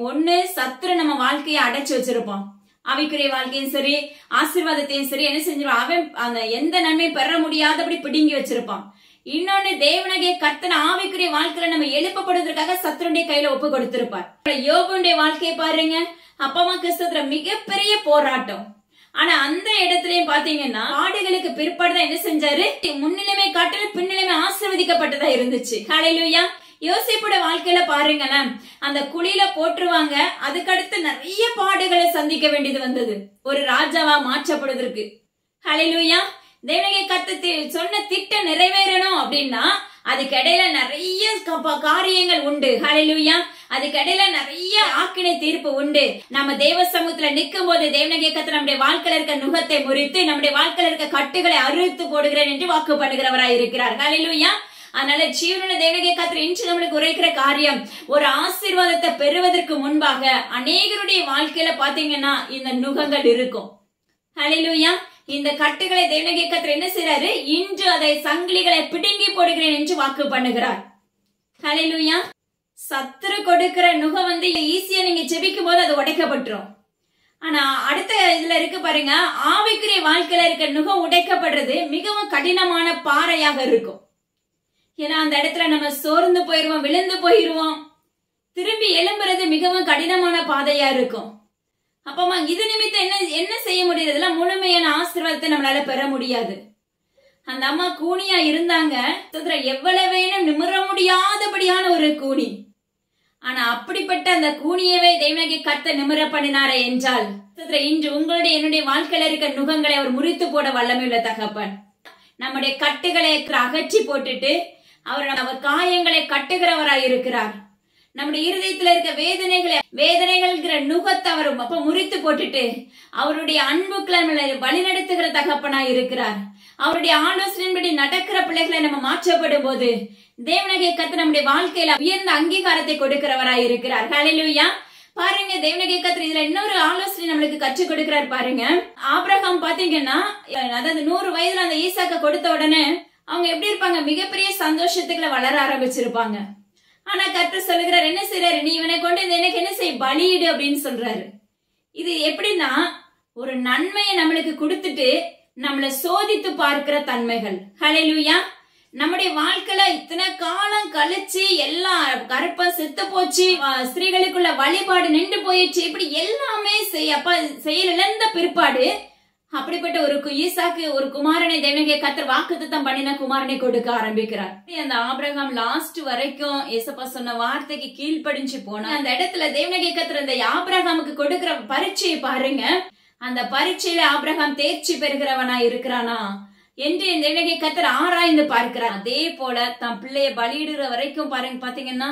ஒண்ணு, சத்ரு நம்ம வாழ்க்கையை அடைச்சு வச்சிருப்போம். ஆவிக்குரிய வாழ்க்கையும் சரி, ஆசீர்வாதத்தையும் சரி என்ன செஞ்சிருவான்? அவன் அந்த எந்த நன்மை பெற முடியாதபடி பிடுங்கி வச்சிருப்பான். இன்னொன்னு, தேவனாகிய கர்த்தர் ஆவிக்குரிய வாழ்க்கையில நம்ம எழுப்பப்படுவதற்காக சத்ருடைய கையில ஒப்பு கொடுத்திருப்பார். யோபுடைய வாழ்க்கையை பாருங்க. அப்பமா கிறிஸ்துவ மிகப்பெரிய போராட்டம். ஆனா அந்த இடத்துலயும் பாத்தீங்கன்னா பாடுகளுக்கு பிற்பாடுதான் என்ன செஞ்சாரு? முன்னிலைமை காட்டிலும் பின்னிலைமை ஆசீர்வதிக்கப்பட்டதா இருந்துச்சு. ஹல்லேலூயா. யோசேப்போட வாழ்க்கையில பாருங்களேன், அந்த குழியில போட்டுருவாங்க. அதுக்கடுத்து நிறைய பாடுகளை சந்திக்க வேண்டியது வந்தது ஒரு ராஜாவா மாற்றப்படுவதற்கு. ஹல்லேலூயா. தேவனாகிய கர்த்தர் சொன்ன திட்டம் நிறைவேறணும் அப்படின்னா அதுக்கு இடையில நிறைய காரியங்கள் உண்டு. ஹல்லேலூயா. அதுக்கு இடையில நிறைய ஆக்கினை தீர்ப்பு உண்டு. நம்ம தேவ சமூகத்துல நிற்கும் போது தேவனாகிய கர்த்தர் நம்முடைய வாழ்க்கையில இருக்க நுகத்தை முறித்து நம்முடைய வாழ்க்கையில இருக்க கட்டுகளை அறுத்து போடுகிறேன் என்று வாக்கு பண்ணுகிறவராய் இருக்கிறார். ஹல்லேலூயா. அதனால ஜீவனுள்ள தேவனாகிய கர்த்தர் இன்று நம்மளுக்கு உரைக்கிற காரியம், ஒரு ஆசீர்வாதத்தை பெறுவதற்கு முன்பாக அநேகருடைய வாழ்க்கையில பாத்தீங்கன்னா இந்த நுகங்கள் இருக்கும். ஹல்லேலூயா. இந்த கட்டுகளை தேவனாகிய கர்த்தர் என்ன செய்யறாரு? இன்று அதை சங்கிலிகளை பிடுங்கி போடுகிறேன் என்று வாக்கு பண்ணுகிறார். ஹல்லேலூயா. சத்துரு கொடுக்கிற நுகம் ஈஸியா நீங்க ஜெபிக்கும் போது அது உடைக்கப்பட்டுரும். ஆனா அடுத்த இதுல இருக்கு பாருங்க, ஆவிக்குரிய வாழ்க்கையில இருக்க நுகம் உடைக்கப்படுறது மிகவும் கடினமான பாறையாக இருக்கும். ஏன்னா அந்த இடத்துல நம்ம சோர்ந்து போயிருவோம், விழுந்து போயிருவோம். திரும்பி எழும்புறது மிகவும் கடினமான பாதையா இருக்கும். அப்பமா இது நிமித்தம் என்ன செய்ய முடியறதுல முழுமையான ஆசீர்வாதத்தை நம்மளால பெற முடியாது. அந்த அம்மா கூனியா இருந்தாங்க. எவ்வளவேனும் நிமிர முடியாதபடியான ஒரு கூனி. ஆனா அப்படிப்பட்ட அந்த கூனியவே தேவனாகிய கர்த்தர் நிமிர பண்ணினாரே என்றால், இன்று உங்களுடைய என்னுடைய வாழ்க்கையில இருக்க நுகங்களை அவர் முறித்து போட வல்லமையுள்ள தகப்பன். நம்முடைய கட்டுகளை அகற்றி போட்டுட்டு அவர் காயங்களை கட்டுகிறவராய் இருக்கிறார். நம்முடைய இருதயத்துல இருக்க வேதனைகள் நுகத்தை அவர் அப்ப முறித்து போட்டுட்டு அவருடைய அன்புக்குள்ள நம்மளை வழிநடத்துகிற தகப்பனாய் இருக்கிறார். அவருடைய ஆலோசனையின்படி நடக்கிற பிள்ளைகளை நம்ம மாற்றப்படும் போது தேவனாகிய கர்த்தர் நம்முடைய வாழ்க்கையில உயர்ந்த அங்கீகாரத்தை கொடுக்கிறவராய் இருக்கிறார். ஹல்லேலூயா. பாருங்க, தேவனாகிய கர்த்தர் இதுல இன்னொரு ஆலோசனை நம்மளுக்கு கற்றுக் கொடுக்கிறார். பாருங்க, ஆபிரகாம் பாத்தீங்கன்னா, அதாவது 100 வயதுல அந்த ஈசாக்க கொடுத்த உடனே அவங்க எப்படி இருப்பாங்க? மிகப்பெரிய சந்தோஷத்துக்குள்ள வளர ஆரம்பிச்சிருப்பாங்க. ஆனா கர்த்தர் சொல்லுகிறார், என்ன செய்யறாரு? நீ இவனை கொண்டு எனக்கு என்ன செய்? பலியிடு அப்படின்னு சொல்றாரு. இது எப்படின்னா, ஒரு நன்மையை நம்மளுக்கு கொடுத்துட்டு நம்மள சோதித்து பார்க்கிற தன்மைகள். ஹல்லேலூயா. நம்முடைய வாழ்க்கையில இத்தனை காலம் கழிச்சு எல்லாம் கருப்பம் செத்து போச்சு, ஸ்திரீகளுக்குள்ள வழிபாடு நின்று போயிடுச்சு, இப்படி எல்லாமே செயல் இழந்த பிற்பாடு அப்படிப்பட்ட ஒரு ஈசாக்கு ஒரு குமாரனை தேவனாகிய கர்த்தர் வாக்குத்தத்தம் பண்ணின குமாரனை கொடுக்க ஆரம்பிக்கிறார். அந்த ஆபிரகாம் லாஸ்ட் வரைக்கும் ஏசப்பா சொன்ன வார்த்தைக்கு கீழ்ப்படிஞ்சு போனா அந்த இடத்துல தேவனாகிய கர்த்தர் அந்த ஆபிரகாமுக்கு கொடுக்கிற பரீட்சையை பாருங்க. அந்த பரீட்சையில ஆபிரகாம் தேர்ச்சி பெறுகிறவனா இருக்கிறானா என்று தேவனாகிய கர்த்தர் ஆராய்ந்து பார்க்கிறார். அதே போல தன் பிள்ளைய பலியிடுற வரைக்கும் பாத்தீங்கன்னா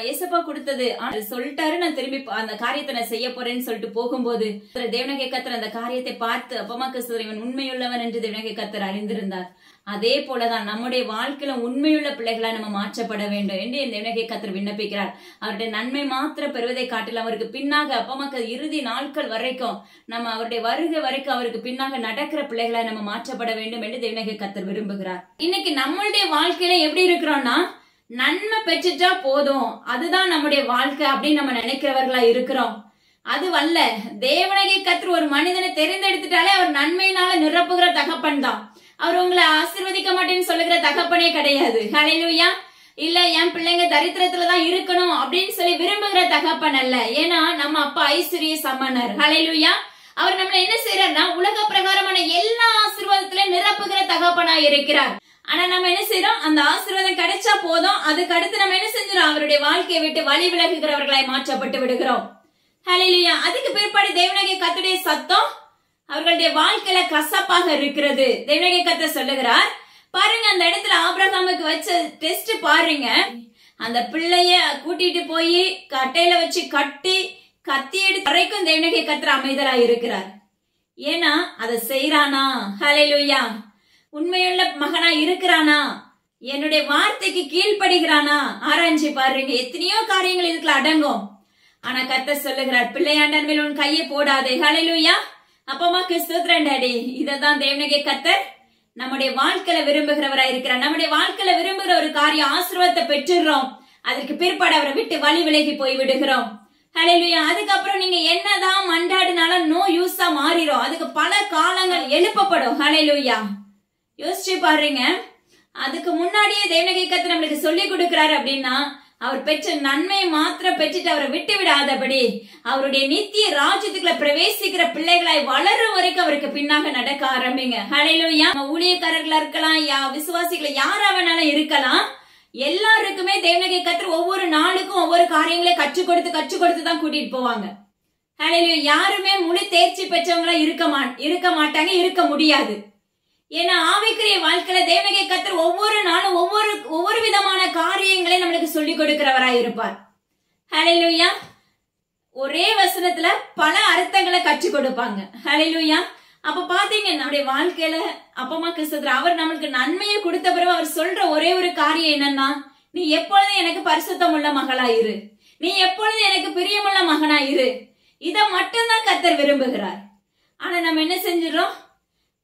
ஏசப்பா கொடுத்தது சொல்லிட்டாரு, நான் திரும்பி அந்த காரியத்தை நான் செய்ய போறேன்னு சொல்லிட்டு போகும்போது தேவனாகிய கர்த்தர் அந்த காரியத்தை பார்த்து அப்பமா கிறிஸ்துவர் இவன் உண்மையுள்ளவன் என்று தேவனாகிய கர்த்தர் அறிந்திருந்தார். அதே போலதான் நம்முடைய வாழ்க்கையில உண்மையுள்ள பிள்ளைகளா நம்ம மாற்றப்பட வேண்டும் என்று தேவனாகிய கர்த்தர் விண்ணப்பிக்கிறார். அவருடைய நன்மை மாத்திரம் பெறுவதை காட்டில் அவருக்கு பின்னாக அப்பமாக்கு இறுதி நாட்கள் வரைக்கும் நம்ம அவருடைய வருகை வரைக்கும் அவருக்கு பின்னாக நடக்கிற பிள்ளைகளா நம்ம மாற்றப்பட வேண்டும் என்று தேவனாகிய கர்த்தர் விரும்புகிறார். இன்னைக்கு நம்மளுடைய வாழ்க்கையில எப்படி இருக்கிறோம்னா, நன்மை பெற்றுட்டா போதும், அதுதான் நம்முடைய வாழ்க்கை அப்படின்னு நம்ம நினைக்கிறவர்களா இருக்கிறோம். அது அல்ல. தேவனாகிய கர்த்தர் ஒரு மனிதனை தெரிந்தெடுத்துட்டாலே அவர் நன்மையினால நிரப்புகிற தகப்பன் தான். அவர் உங்களை ஆசீர்வதிக்க மாட்டேன்னு சொல்லுகிற தகப்பனே கிடையாது. ஹல்லேலூயா. இல்ல என் பிள்ளைங்க தரித்திரத்துலதான் இருக்கணும் அப்படின்னு சொல்லி விரும்புகிற தகப்பன் அல்ல. ஏன்னா நம்ம அப்பா ஐஸ்வர்ய சமணர். ஹல்லேலூயா. அவர் நம்மள என்ன செய்யறாருன்னா உலக பிரகாரமான எல்லா ஆசீர்வாதத்திலும் நிரப்புகிற தகப்பனா இருக்கிறார். ஆனா நம்ம என்ன செய்யறோம், அந்த ஆசீர்வாதம் கிடைச்சா போதும், அதுக்கு அடுத்து நம்ம என்ன செஞ்சிடும், அவருடைய வாழ்க்கையை விட்டு வழி விலகுகிறவர்களாய் மாற்றப்பட்டு விடுகிறோம். ஹல்லேலூயா. அதுக்கு பிற்பாடு தேவனாகிய கர்த்தருடைய சத்தம் அவர்களுடைய வாழ்க்கையில கசப்பாக இருக்கிறது. தேவனாகிய கர்த்தர் சொல்லுகிறார், பாருங்க அந்த இடத்துல ஆபிரகாமுக்கு வச்ச டெஸ்ட் பாருங்க. அந்த பிள்ளைய கூட்டிட்டு போய் கட்டையில வச்சு கட்டி கத்தி எடுத்து வரைக்கும் தேவனாகிய கர்த்தர் அமைதலா இருக்கிறார். ஏன்னா அதை செய்யறானா? ஹல்லேலூயா. உண்மையுள்ள மகனா இருக்கிறானா? என்னுடைய வார்த்தைக்கு கீழ்ப்படுகிறானா? ஆராய்ச்சி பாருங்க. எத்தனையோ காரியங்கள் இதுக்குள்ள அடங்கும். ஆனா கர்த்தர் சொல்லுகிறார், பிள்ளையாண்டன் மேல் உன் கையை போடாதே. ஹல்லேலூயா. அப்பமாக்கு ஸ்தோத்திரம் டாடி. இததான் தேவனாகிய கர்த்தர் நம்முடைய வாழ்க்கையில விரும்புகிறவராய் இருக்கிறார். நம்முடைய வாழ்க்கையில விரும்புகிற ஒரு காரியம் ஆசீர்வாதத்தை பெற்றுறோம், அதற்கு பிற்பாடு அவரை விட்டு வழி விலகி போய் விடுகிறோம். ஹல்லேலூயா. அதுக்கப்புறம் நீங்க என்னதான் மண்டாடினாலும் நோ யூஸா மாறிடும். அதுக்கு பல காலங்கள் எழுப்பப்படும். ஹல்லேலூயா. யோசிச்சு பாருங்க. அதுக்கு முன்னாடியே தேவனாகிய கர்த்தர் நம்மளுக்கு சொல்லி கொடுக்கிறாரு அப்படின்னா, அவர் பெற்ற நன்மையை மாத்திரம் பெற்றுட்டு அவரை விட்டு விடாதபடி அவருடைய நித்திய ராஜ்யத்துக்குள்ள பிரவேசிக்கிற பிள்ளைகளாய் வளரும் வரைக்கும் அவருக்கு பின்னாக நடக்க ஆரம்பிங்க. ஹல்லேலூயா. ஊழியக்காரர்களா இருக்கலாம், விசுவாசிகளை யாரா வேணாலும் இருக்கலாம், எல்லாருக்குமே தேவனாகிய கர்த்தர் ஒவ்வொரு நாளுக்கும் ஒவ்வொரு காரியங்களை கற்றுக் கொடுத்து தான் கூட்டிட்டு போவாங்க. ஹல்லேலூயா. யாருமே முழு தேர்ச்சி பெற்றவங்களா இருக்க மாட்டாங்க, இருக்க முடியாது. ஏன்னா ஆவிக்குரிய வாழ்க்கையில தேவனாகிய கர்த்தர் ஒவ்வொரு நாளும் ஒவ்வொரு விதமான காரியங்களை நம்மளுக்கு சொல்லிக் கொடுக்கிறவராய் இருப்பார். ஹல்லேலூயா. ஒரே வசனத்துல பல அர்த்தங்களை கற்றுக் கொடுப்பாங்க. ஹல்லேலூயா. அப்ப பாத்தீங்க நம்முடைய வாழ்க்கையில அப்பமா கிறிஸ்து அவர் நம்மளுக்கு நன்மையை கொடுத்த பிறகு அவர் சொல்ற ஒரே ஒரு காரியம் என்னன்னா, நீ எப்பொழுதும் எனக்கு பரிசுத்தம் உள்ள மகளாயிரு, நீ எப்பொழுதும் எனக்கு பிரியமுள்ள மகனாயிரு. இத மட்டும்தான் கர்த்தர் விரும்புகிறார். ஆனா நம்ம என்ன செஞ்சிடறோம்,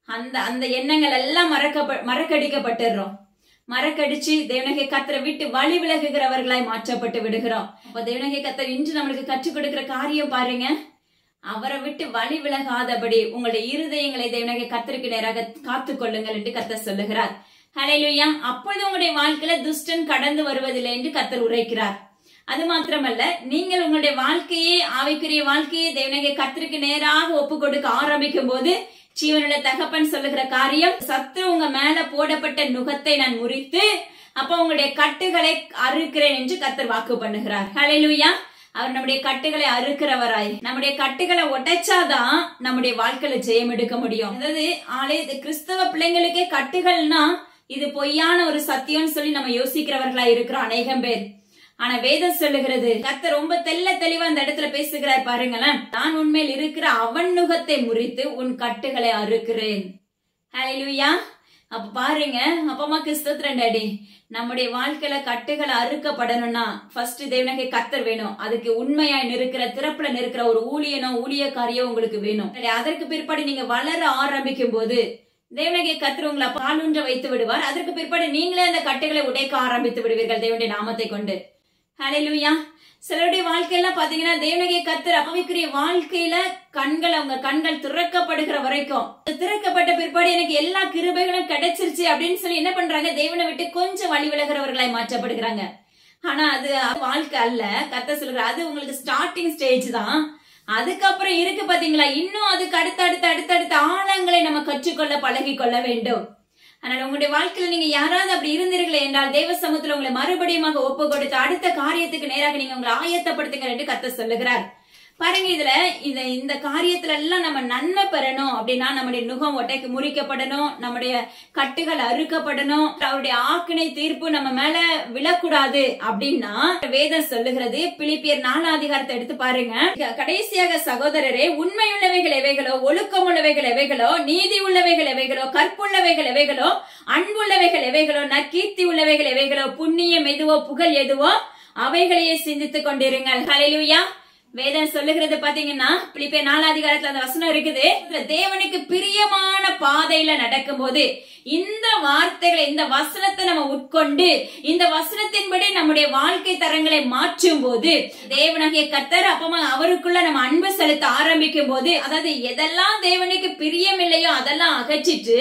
அந்த எண்ணங்கள் எல்லாம் மறக்கடிக்கப்பட்டுறோம். மறக்கடிச்சு தேவனாகிய கர்த்தரை விட்டு வழி விலகுகிறவர்களாய் மாற்றப்பட்டு விடுகிறோம். அப்ப தேவனாகிய கர்த்தர் இன்று நம்மளுக்கு கற்றுக் கொடுக்கிற காரியம் பாருங்க, அவரை விட்டு வழி விலகாதபடி உங்களுடைய இருதயங்களை தேவனாகிய கர்த்தருக்கு நேராக காத்துக் கொள்ளுங்கள் என்று கர்த்தர் சொல்லுகிறார். ஹல்லேலூயா. அப்பொழுது உங்களுடைய வாழ்க்கையில துஷ்டன் கடந்து வருவதில்லை என்று கர்த்தர் உரைக்கிறார். அது மாத்திரமல்ல, நீங்கள் உங்களுடைய வாழ்க்கையே ஆவிக்குரிய வாழ்க்கையை தேவனாகிய கர்த்தருக்கு நேராக ஒப்பு கொடுக்க ஆரம்பிக்கும் போது ஜீவனுள்ள தகப்பன் சொல்லுகிற காரியம், சத்துரு உங்க மேல போடப்பட்ட நுகத்தை நான் முறித்து அப்ப உங்களுடைய கட்டுகளை அறுக்கிறேன் என்று கர்த்தர் வாக்கு பண்ணுகிறார். ஹல்லேலூயா. அவர் நம்முடைய கட்டுகளை அறுக்கிறவராய், நம்முடைய கட்டுகளை உடைச்சாதான் நம்முடைய வாழ்க்கையில ஜெயம் எடுக்க முடியும். அதாவது கிறிஸ்தவ பிள்ளைங்களுக்கே கட்டுகள்னா இது பொய்யான ஒரு சத்தியம்னு சொல்லி நம்ம யோசிக்கிறவர்களா இருக்கிறோம் அநேகம் பேர். ஆனா வேதம் சொல்லுகிறது, கர்த்தர் ரொம்ப தெளிவா அந்த இடத்துல பேசுகிறார் பாருங்களேன். நான் உண்மையில் இருக்கிற அவன் நுகத்தை முறித்து உன் கட்டுகளை அறுக்கிறேன். ஹல்லேலூயா. அப்ப பாருங்க, அப்பமா கிறிஸ்தோத்திரம் டாடி. நம்முடைய வாழ்க்கையில கட்டுகளை அறுக்கப்படணும்னா ஃபர்ஸ்ட் தேவனாகிய கர்த்தர் வேணும். அதுக்கு உண்மையாய் நிற்கிற திறப்புல நிற்கிற ஒரு ஊழியக்காரியோ உங்களுக்கு வேணும். அதற்கு பிற்பாடு நீங்க வளர ஆரம்பிக்கும் போது தேவனாகிய கர்த்தர் உங்களை பாலூன்ற வைத்து விடுவார். அதற்கு பிற்பாடு நீங்களே அந்த கட்டுகளை உடைக்க ஆரம்பித்து விடுவீர்கள் தேவனுடைய நாமத்தை கொண்டு. ஹல்லேலூயா. சிலருடைய வாழ்க்கையெல்லாம் பாத்தீங்கன்னா தேவனாகிய கர்த்தர் ஆவிக்குரிய வாழ்க்கையில அவங்க கண்கள் திறக்கப்படுகிற வரைக்கும், திறக்கப்பட்ட பிற்பாடு எனக்கு எல்லா கிருபைகளும் கிடைச்சிருச்சு அப்படின்னு சொல்லி என்ன பண்றாங்க, தேவனை விட்டு கொஞ்சம் வழி விலகிறவர்களாய் மாற்றப்படுகிறாங்க. ஆனா அது வாழ்க்கை அல்ல. கர்த்தர் சொல்லுற அது உங்களுக்கு ஸ்டார்டிங் ஸ்டேஜ் தான். அதுக்கப்புறம் இருக்கு பாத்தீங்களா, இன்னும் அதுக்கு அடுத்தடுத்த ஆழங்களை நம்ம கற்றுக்கொள்ள பழகி கொள்ள வேண்டும். அதனால உங்களுடைய வாழ்க்கையில நீங்க யாராவது அப்படி இருந்தீர்களே என்றால் தேவ சமூகத்துல உங்களை மறுபடியும் ஒப்பு கொடுத்து அடுத்த காரியத்துக்கு நேராக நீங்க உங்களை ஆயத்தப்படுத்துங்க என்று கர்த்தர் சொல்லுகிறார். பாருங்க, இந்த காரியத்துல எல்லாம் நம்ம நன்மை பெறணும் அப்படின்னா நம்முடைய நுகம் ஒட்டைக்கு முறிக்கப்படணும், நம்முடைய கட்டுகள் அறுக்கப்படணும், அவருடைய ஆக்கினை தீர்ப்பு நம்ம மேல விழக்கூடாது அப்படின்னா வேதம் சொல்லுகிறது. பிலிப்பியர் 4 அதிகாரத்தை எடுத்து பாருங்க. கடைசியாக சகோதரரே, உண்மையுள்ளவைகள் எவைகளோ, ஒழுக்கம் உள்ளவைகள் எவைகளோ, நீதி உள்ளவைகள் எவைகளோ, கற்புள்ளவைகள் எவைகளோ, அன்புள்ளவைகள் எவைகளோ, நற்கீர்த்தி உள்ளவைகள் எவைகளோ, புண்ணியம் எதுவோ, புகழ் எதுவோ, அவைகளையே சிந்தித்துக் கொண்டிருங்கள். ஹல்லேலூயா. வேதம் சொல்லுகிறது பாத்தீங்கன்னா பிலிப்பியர் 4 அதிகாரத்துல அந்த வசனம் இருக்குது. தேவனுக்கு பிரியமான பாதையில நடக்கும் போது இந்த வார்த்தைகளை, இந்த வசனத்தை நம்ம உட்கொண்டு இந்த வசனத்தின்படி நம்முடைய வாழ்க்கை தரங்களை மாற்றும் போது தேவனாகிய கர்த்தர் அப்பமா அவருக்குள்ள நம்ம அன்பு செலுத்த ஆரம்பிக்கும் போது, அதாவது எதெல்லாம் தேவனுக்கு பிரியம் இல்லையோ அதெல்லாம் அகற்றிட்டு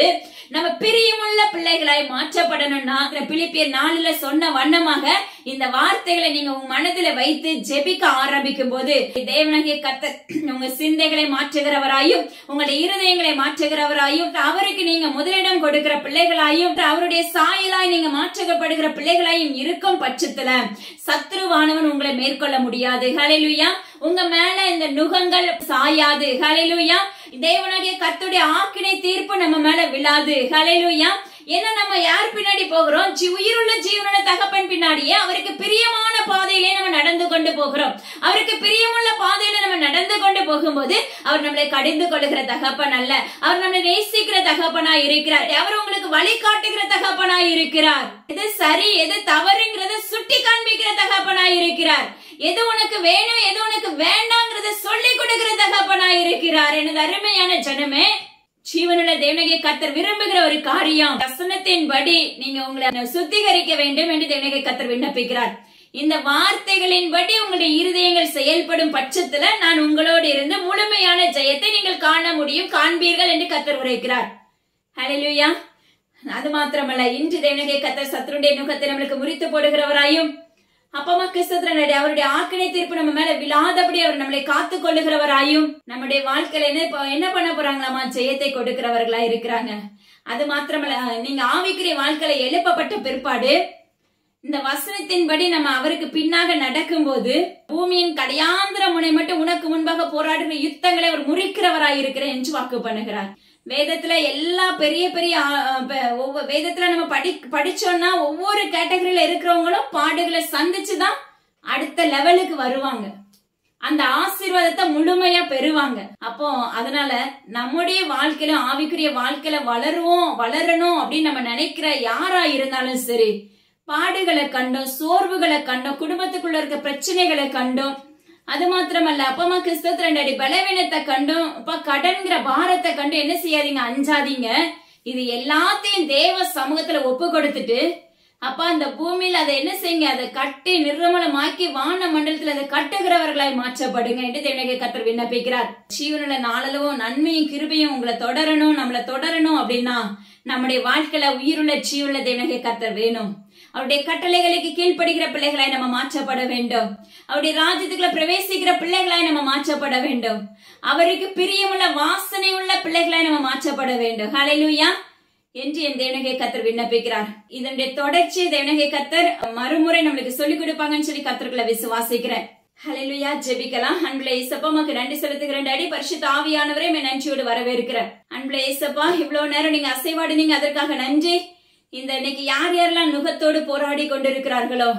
நம்ம பிரியமுள்ள பிள்ளைகளாய் மாற்றப்படணும்னா பிலிப்பியர் 4 சொன்ன வண்ணமாக இந்த வார்த்தைகளை நீங்க உங்க மனதில வைத்து ஜெபிக்க ஆரம்பிக்கும் போது தேவனாகிய கர்த்தர் உங்க சிந்தைகளை மாற்றுகிறவராயும் உங்களுடைய இருதயங்களை மாற்றுகிறவராயும் அவருக்கு நீங்க முதலிடம் கொடுக்கிற பிள்ளைகளாயும் அவருடைய சாயலாய் நீங்க மாற்றப்படுகிற பிள்ளைகளாயும் இருக்கும் பட்சத்துல சத்ருவானவன் உங்களை மேற்கொள்ள முடியாது. ஹல்லேலூயா. உங்க மேல இந்த நுகங்கள் சாயாது. ஹல்லேலூயா. தேவனாகிய கர்த்தருடைய ஆக்கினை தீர்ப்பு நம்ம மேல விழாது. ஹல்லேலூயா. ஏன்னா நம்ம யார் பின்னாடி போகிறோம்? உயிருள்ள ஜீவனுள்ள தகப்பன் பின்னாடியே அவருக்கு பிரியமான பாதையிலே நம்ம நடந்து கொண்டு போகிறோம். அவருக்கு பிரியமுள்ள பாதையில நம்ம நடந்து கொண்டு போகும்போது அவர் நம்மளை கடிந்து கொள்ளுகிற தகப்பன் அல்ல, அவர் நம்மளை நேசிக்கிற தகப்பனா இருக்கிறார். அவர் உங்களுக்கு வழிகாட்டுகிற தகப்பனா இருக்கிறார். எது சரி எது தவறுங்கிறத சுட்டி காண்பிக்கிற தகப்பனா இருக்கிறார். எது உனக்கு வேணும் எது உனக்கு வேண்டாங்கிறத சொல்லிக் கொடுக்கிற தகப்பனா இருக்கிறார். எனது அருமையான ஜனமே, ஜீவனுள்ள தேவனாகிய கர்த்தர் விரும்புகிற ஒரு காரியம், வசனத்தின்படி நீங்க உங்களை சுத்திகரிக்க வேண்டும் என்று தேவனாகிய கர்த்தர் விண்ணப்பிக்கிறார். இந்த வார்த்தைகளின்படி உங்களுடைய இருதயங்கள் செயல்படும் பட்சத்துல நான் உங்களோடு இருந்து முழுமையான ஜெயத்தை நீங்கள் காண முடியும், காண்பீர்கள் என்று கர்த்தர் உரைக்கிறார். ஹல்லேலூயா. அது மாத்திரமல்ல, இன்று தேவனாகிய கர்த்தர் சத்துருடைய நுகத்தை நம்மளுக்கு முறித்து போடுகிறவராயும் அப்பமா கிறிஸ்தவ அவருடைய ஆக்கினை தீர்ப்பு நம்ம மேல விழாதபடி அவர் நம்மளை காத்து கொள்ளுகிறவராயும் நம்முடைய வாழ்க்கையில என்ன பண்ண போறாங்களாமா? ஜெயத்தை கொடுக்கிறவர்களா இருக்கிறாங்க. அது மாத்திரமல்ல, நீங்க ஆவிக்குரிய வாழ்க்கையில எழுப்பப்பட்ட பிற்பாடு இந்த வசனத்தின்படி நம்ம அவருக்கு பின்னாக நடக்கும் போது பூமியின் கடையாந்திர முனை மட்டும் உனக்கு முன்பாக போராடுகிற யுத்தங்களை அவர் முறிக்கிறவராய் இருக்கிறேன் என்று வாக்கு பண்ணுகிறார். வேதத்துல எல்லா பெரிய பெரிய வேதத்துல நம்ம படிச்சோம்னா ஒவ்வொரு கேட்டகரியில இருக்கிறவங்களும் பாடுகளை சந்திச்சுதான் அடுத்த லெவலுக்கு வருவாங்க, அந்த ஆசீர்வாதத்தை முழுமையா பெறுவாங்க. அப்போ அதனால நம்முடைய வாழ்க்கையில ஆவிக்குரிய வாழ்க்கையில வளரணும் அப்படின்னு நம்ம நினைக்கிற யாரா இருந்தாலும் சரி, பாடுகளை கண்டோம், சோர்வுகளை கண்டோம், குடும்பத்துக்குள்ள இருக்க பிரச்சனைகளை கண்டோம், அது மாத்திரமல்ல அப்பமா கிறிஸ்தவ பலவீனத்தை கண்டும் கடன்கிற பாரத்தை கண்டு என்ன செய்யாதீங்க? அஞ்சாதீங்க. இது எல்லாத்தையும் தேவ சமூகத்துல ஒப்பு கொடுத்துட்டு அப்பா அந்த பூமியில அதை என்ன செய்யுங்க? அதை கட்டி நிர்மலமாக்கி வான மண்டலத்துல அதை கட்டுகிறவர்களாய் மாற்றப்படுங்க என்று தேவனாகிய கர்த்தர் விண்ணப்பிக்கிறார். ஜீவனுள்ள நாளளவும் நன்மையும் கிருபையும் உங்களை தொடரணும், நம்மளை தொடரணும் அப்படின்னா நம்முடைய வாழ்க்கையில உயிருள்ள ஜீவனுள்ள தேவனாகிய கர்த்தர் வேணும். அவருடைய கட்டளைகளுக்கு கீழ்ப்படுகிற பிள்ளைகளாய் நம்ம மாற்றப்பட வேண்டும். அவருடைய ராஜ்யத்துக்குள்ள பிரவேசிக்கிற பிள்ளைகளாய் நம்ம மாற்றப்பட வேண்டும். அவருக்கு பிரியமுள்ள வாசனை உள்ள பிள்ளைகளாய் நம்ம மாற்றப்பட வேண்டும். ஹல்லேலூயா என்று என் தேவனாகிய கர்த்தர் விண்ணப்பிக்கிறார். இதனுடைய தொடர்ச்சி தேவனாகிய கர்த்தர் மறுமுறை நம்மளுக்கு சொல்லிக் கொடுப்பாங்கன்னு சொல்லி கர்த்தர்களை விசுவாசிக்கிறேன். ஹல்லேலூயா. ஜெபிக்கலாம். அன்புள்ள இயேசப்பா, உமக்கு நன்றி செலுத்துகிறேன். டாடி, பரிசுத்த ஆவியானவரே நன்றியோடு வரவேற்கிறேன். அன்புள்ள இயேசப்பா, இவ்வளவு நேரம் நீங்க அசைவாடுனீங்க, அதற்காக நன்றி. இந்த இன்னைக்கு யார் யாரெல்லாம் நுகத்தோடு போராடி கொண்டிருக்கிறார்களோ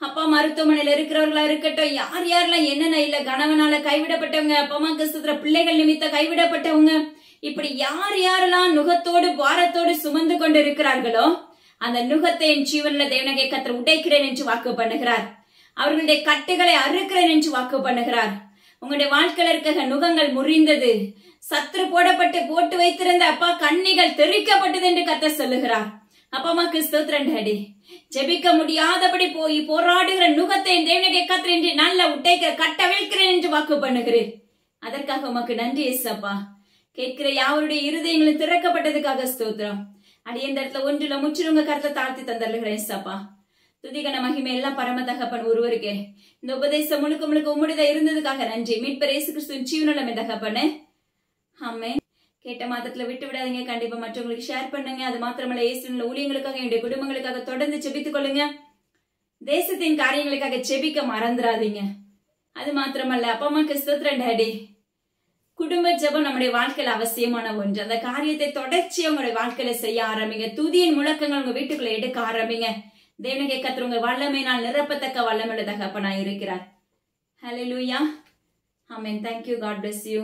அப்பா, மருத்துவமனையில இருக்கிறவர்களா இருக்கட்டும், யார் யாரெல்லாம் என்னென்ன இல்ல கணவனால கைவிடப்பட்டவங்க, அப்பமா கிறிஸ்துவ பிள்ளைகள் நிமித்த கைவிடப்பட்டவங்க, இப்படி யார் யாரெல்லாம் நுகத்தோடு பாரத்தோடு சுமந்து கொண்டு இருக்கிறார்களோ அந்த நுகத்தை என் ஜீவன்ல தேவனாகிய கர்த்தர் உடைக்கிறேன் என்று வாக்கு பண்ணுகிறார். அவர்களுடைய கட்டுகளை அறுக்கிறேன் என்று வாக்கு பண்ணுகிறார். உங்களுடைய வாழ்க்கையில இருக்க நுகங்கள் முறிந்தது, சத்ரு போட்டு வைத்திருந்த அப்பா கண்ணிகள் தெறிக்கப்பட்டது என்று கர்த்தர் சொல்லுகிறார். அப்பமா கிறிஸ்தோத்திரன் டாடி, ஜெபிக்க முடியாதபடி போய் போராடுகிற நுகத்தை தேவனாகிய கர்த்தர் என்று நல்ல உடைக்கிற கட்டவிழ்க்கிறேன் என்று வாக்கு பண்ணுகிறேன். அதற்காக உமக்கு நன்றி ஏசப்பா. கேட்கிற யாருடைய இருதயங்களும் திறக்கப்பட்டதுக்காக ஸ்தோத்திரம். அடி இந்த இடத்துல ஒன்றுல முற்றிலுங்க கருத்தை தாழ்த்தி தந்தருகிறேன் ஏசப்பா. துதிகன மகிமை எல்லாம் பரம தகப்பன் ஒருவருக்கே. இந்த உபதேசம் முழுக்க முழுக்க உம்முடையதா இருந்ததுக்காக நன்றி. மீட்பர் இயேசு கிறிஸ்துவின் ஜீவனுள்ள தகப்பனே, ஆமென். கேட்ட மாத்திரத்துல விட்டு விடாதீங்க. கண்டிப்பா மற்றவங்களுக்கு ஷேர் பண்ணுங்க. அது மாத்திரமல்ல, இயேசுவின் ஊழியங்களுக்காக என்னுடைய குடும்பங்களுக்காக தொடர்ந்து செபித்துக் கொள்ளுங்க. தேசத்தின் காரியங்களுக்காக செபிக்க மறந்துடாதீங்க. அது மாத்திரமல்ல, அப்பா அம்மாக்கு ஸ்தோத்திரம் டாடி. குடும்ப ஜெபம் நம்முடைய வாழ்க்கையில அவசியமான ஒன்று. அந்த காரியத்தை தொடர்ச்சியா உங்களுடைய வாழ்க்கையில செய்ய ஆரம்பிங்க. துதியின் முழக்கங்கள் உங்க வீட்டுக்குள்ள எடுக்க ஆரம்பிங்க. தேவனாகிய கர்த்தர் உங்க வல்லமையினால் நிரப்பத்தக்க வல்லமையுள்ள தகப்பனாய் இருக்கிறார். ஹல்லேலூயா. ஆமென். Thank you. God bless you.